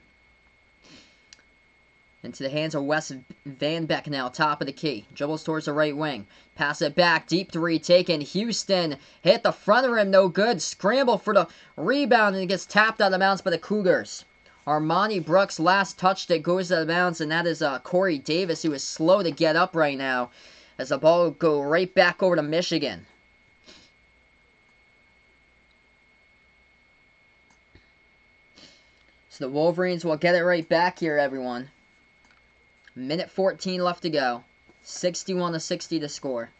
Into the hands of Wes Van Beck now, top of the key. Dribbles towards the right wing. Pass it back, deep three taken. Houston hit the front of him, no good. Scramble for the rebound, and it gets tapped out of bounds by the Cougars. Armani Brooks last touched it, goes out of bounds, and that is Corey Davis, who is slow to get up right now, as the ball will go right back over to Michigan. So the Wolverines will get it right back here, everyone. Minute 14 left to go. 61-60 to score.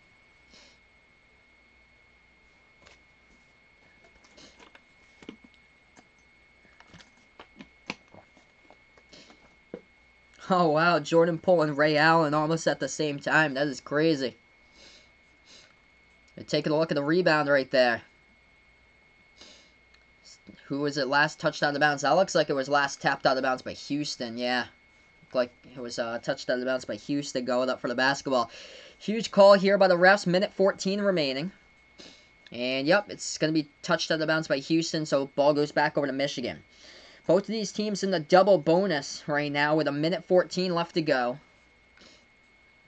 Oh, wow. Jordan Poole and Ray Allen almost at the same time. That is crazy. They're taking a look at the rebound right there. Who was it last touched out of bounds? That looks like it was last tapped out of bounds by Houston. Yeah. Like it was touched out of bounds by Houston going up for the basketball. Huge call here by the refs. Minute 14 remaining. And yep, it's going to be touched out of bounds by Houston, so ball goes back over to Michigan. Both of these teams in the double bonus right now with a minute 14 left to go.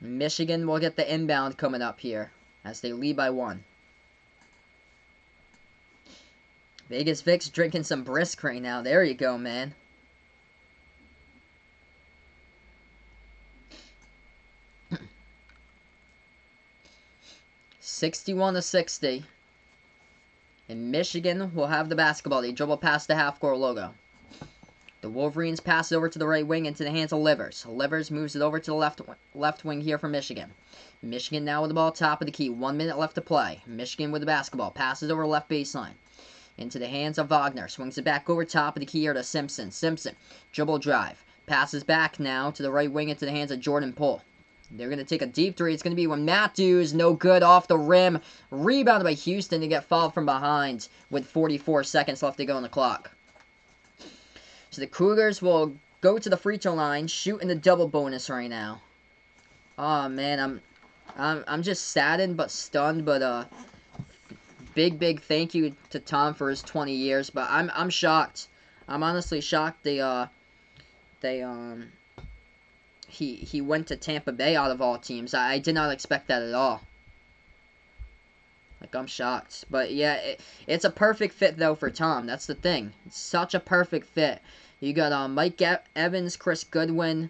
Michigan will get the inbound coming up here as they lead by 1. Vegas Vic's drinking some brisk right now. There you go, man. $61-60. And Michigan will have the basketball. They dribble past the half-court logo. The Wolverines pass it over to the right wing into the hands of Livers. Livers moves it over to the left wing here for Michigan. Michigan now with the ball top of the key. 1 minute left to play. Michigan with the basketball. Passes over left baseline. Into the hands of Wagner. Swings it back over top of the key here to Simpson. Simpson. Dribble drive. Passes back now to the right wing into the hands of Jordan Poole. They're going to take a deep three. It's going to be when Matthews, no good, off the rim. Rebounded by Houston to get fouled from behind with 44 seconds left to go on the clock. So the Cougars will go to the free throw line, shoot in the double bonus right now. Oh man, I'm just saddened but stunned, but big thank you to Tom for his 20 years. But I'm shocked. I'm honestly shocked. He went to Tampa Bay out of all teams. I did not expect that at all. Like, I'm shocked. But, yeah, it's a perfect fit, though, for Tom. That's the thing. It's such a perfect fit. You got Mike Evans, Chris Goodwin,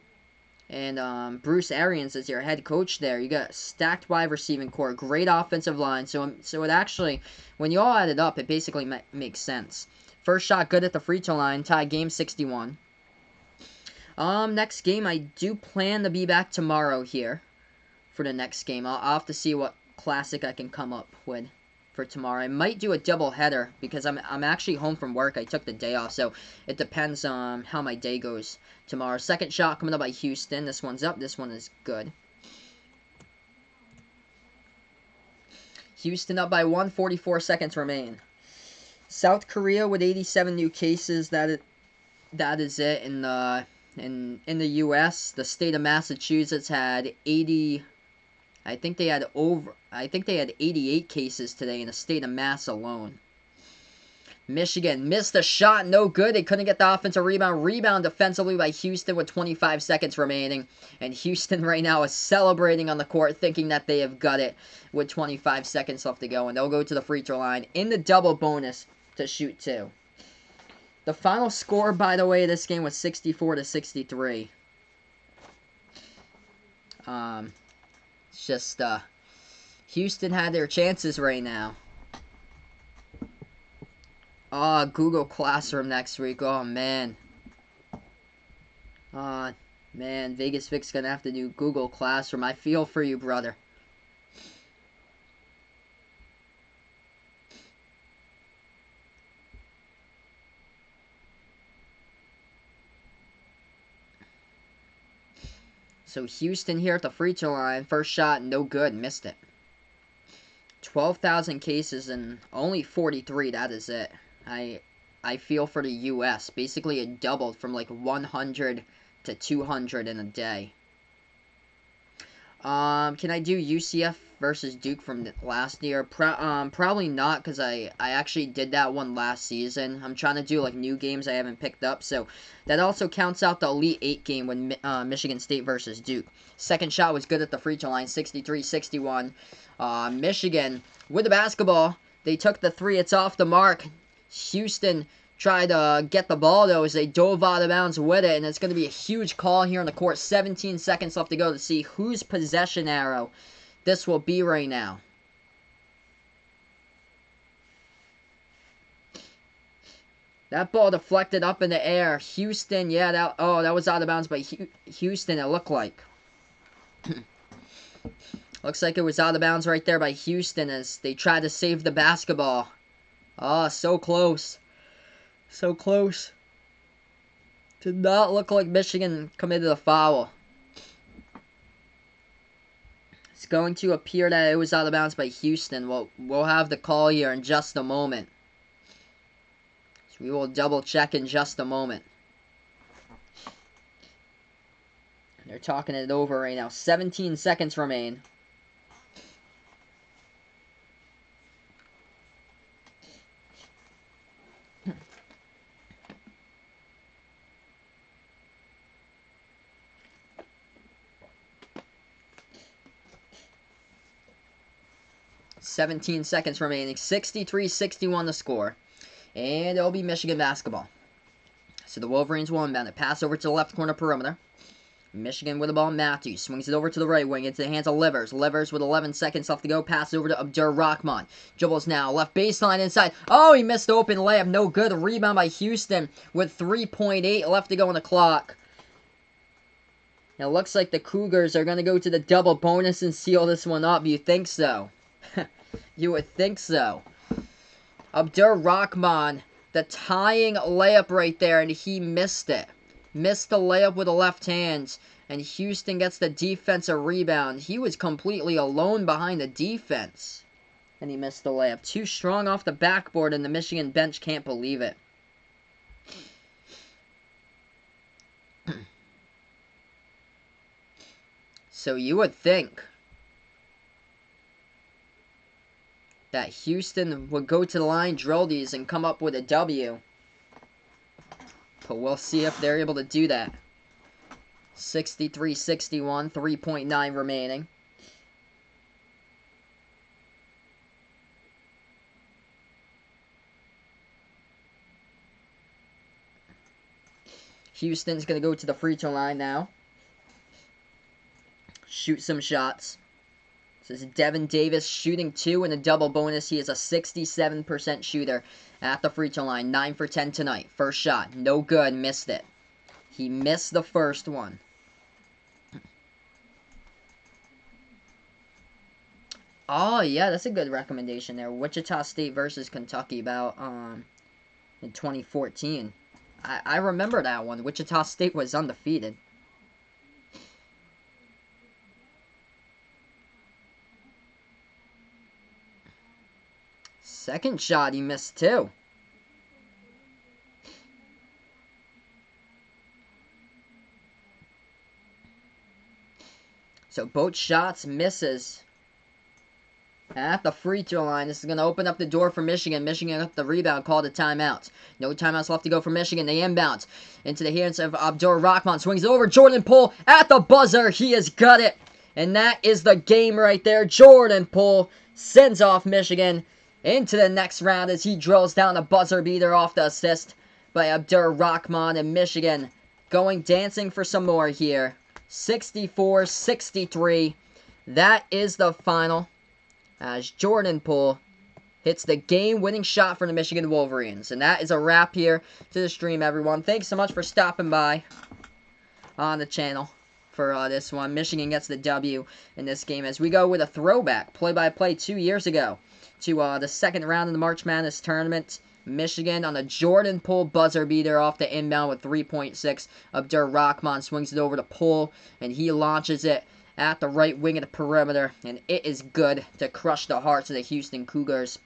and Bruce Arians as your head coach there. You got a stacked wide receiving core, great offensive line. So it actually, when you all add it up, it basically makes sense. First shot good at the free throw line. Tie game 61. Next game, I do plan to be back tomorrow here for the next game. I'll have to see what classic I can come up with for tomorrow. I might do a double header because I'm actually home from work. I took the day off, so it depends on how my day goes tomorrow. Second shot coming up by Houston. This one's up. This one is good. Houston up by 1. 44 seconds remain. South Korea with 87 new cases. That is it in the U.S. The state of Massachusetts had 80. I think they had 88 cases today in the state of Mass alone. Michigan missed a shot, no good. They couldn't get the offensive rebound. Rebound defensively by Houston with 25 seconds remaining. And Houston right now is celebrating on the court, thinking that they have got it with 25 seconds left to go. And they'll go to the free throw line in the double bonus to shoot 2. The final score, by the way, of this game was 64-63. It's just, Houston had their chances right now. Google Classroom next week. Oh, man. Man, Vegas Vic's gonna have to do Google Classroom. I feel for you, brother. So Houston here at the free throw line. First shot, no good. Missed it. 12,000 cases and only 43. That is it. I feel for the U.S. Basically, it doubled from like 100 to 200 in a day. Can I do UCF versus Duke from last year? Probably not, because I actually did that one last season. I'm trying to do, like, new games I haven't picked up, so that also counts out the Elite 8 game when Michigan State versus Duke. Second shot was good at the free throw line, 63-61. Michigan with the basketball. They took the three. It's off the mark. Houston tried to get the ball, though, as they dove out of bounds with it, and it's going to be a huge call here on the court. 17 seconds left to go to see whose possession arrow this will be right now. That ball deflected up in the air. Houston, yeah, that was out of bounds by Houston, it looked like. Looks like it was out of bounds right there by Houston as they tried to save the basketball. Oh, so close. So close. Did not look like Michigan committed a foul. It's going to appear that it was out of bounds by Houston. We'll have the call here in just a moment. So we will double check in just a moment. They're talking it over right now. 17 seconds remain. Seconds remaining. 63-61 the score. And it'll be Michigan basketball. So the Wolverines will inbound it. Pass over to the left corner perimeter. Michigan with the ball. Matthews swings it over to the right wing. Into the hands of Livers. Livers with 11 seconds left to go. Pass over to Abdur-Rahman. Dribbles now. Left baseline inside. Oh, he missed the open layup. No good. Rebound by Houston with 3.8 left to go on the clock. Now it looks like the Cougars are going to go to the double bonus and seal this one up. You think so? You would think so. Abdur-Rahman, the tying layup right there, and he missed it. Missed the layup with the left hand, and Houston gets the defensive rebound. He was completely alone behind the defense, and he missed the layup. Too strong off the backboard, and the Michigan bench can't believe it. So you would think that Houston would go to the line, drill these, and come up with a W. But we'll see if they're able to do that. 63-61, 3.9 remaining. Houston's going to go to the free throw line now. Shoot some shots. This is Devin Davis shooting 2 in a double bonus. He is a 67% shooter at the free throw line. 9 for 10 tonight. First shot. No good. Missed it. He missed the first one. Oh, yeah, that's a good recommendation there. Wichita State versus Kentucky about in 2014. I remember that one. Wichita State was undefeated. Second shot, he missed too. So both shots misses at the free throw line. This is going to open up the door for Michigan. Michigan got the rebound, called a timeout. No timeouts left to go for Michigan. They inbound into the hands of Abdur-Rahman. Swings over. Jordan Poole at the buzzer. He has got it. And that is the game right there. Jordan Poole sends off Michigan into the next round as he drills down a buzzer beater off the assist by Abdur-Rahman, and Michigan going dancing for some more here. 64-63. That is the final as Jordan Poole hits the game-winning shot for the Michigan Wolverines. And that is a wrap here to the stream, everyone. Thanks so much for stopping by on the channel for this one. Michigan gets the W in this game as we go with a throwback play-by-play 2 years ago to the second round of the March Madness tournament. Michigan on a Jordan Poole buzzer beater off the inbound with 3.6. Abdur-Rahman swings it over to Poole, and he launches it at the right wing of the perimeter, and it is good to crush the hearts of the Houston Cougars.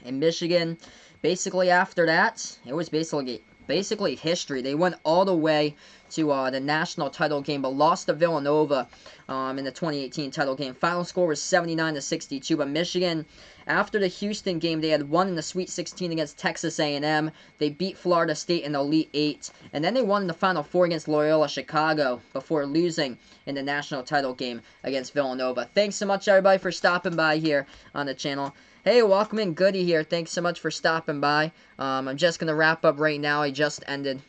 And Michigan, basically after that, it was basically basically history. They went all the way to the national title game, but lost to Villanova in the 2018 title game. Final score was 79-62. But Michigan, after the Houston game, they had won in the Sweet 16 against Texas A&M. They beat Florida State in the Elite Eight, and then they won in the Final Four against Loyola Chicago before losing in the national title game against Villanova. Thanks so much, everybody, for stopping by here on the channel. Hey, welcome in, Goody here. Thanks so much for stopping by. I'm just going to wrap up right now. I just ended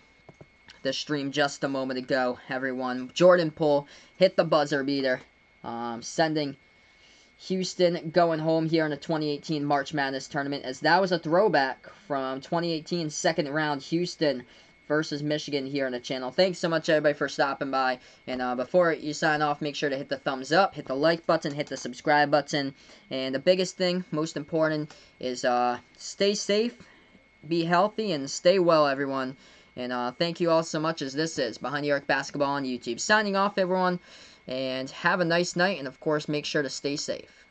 the stream just a moment ago, everyone. Jordan Poole hit the buzzer beater, sending Houston going home here in the 2018 March Madness tournament, as that was a throwback from 2018 second round Houston versus Michigan here on the channel. Thanks so much, everybody, for stopping by. And before you sign off, make sure to hit the thumbs up, hit the like button, hit the subscribe button. And the biggest thing, most important, is stay safe, be healthy, and stay well, everyone. And thank you all so much, as this is Behind the Arc Basketball on YouTube. Signing off, everyone, and have a nice night, and of course, make sure to stay safe.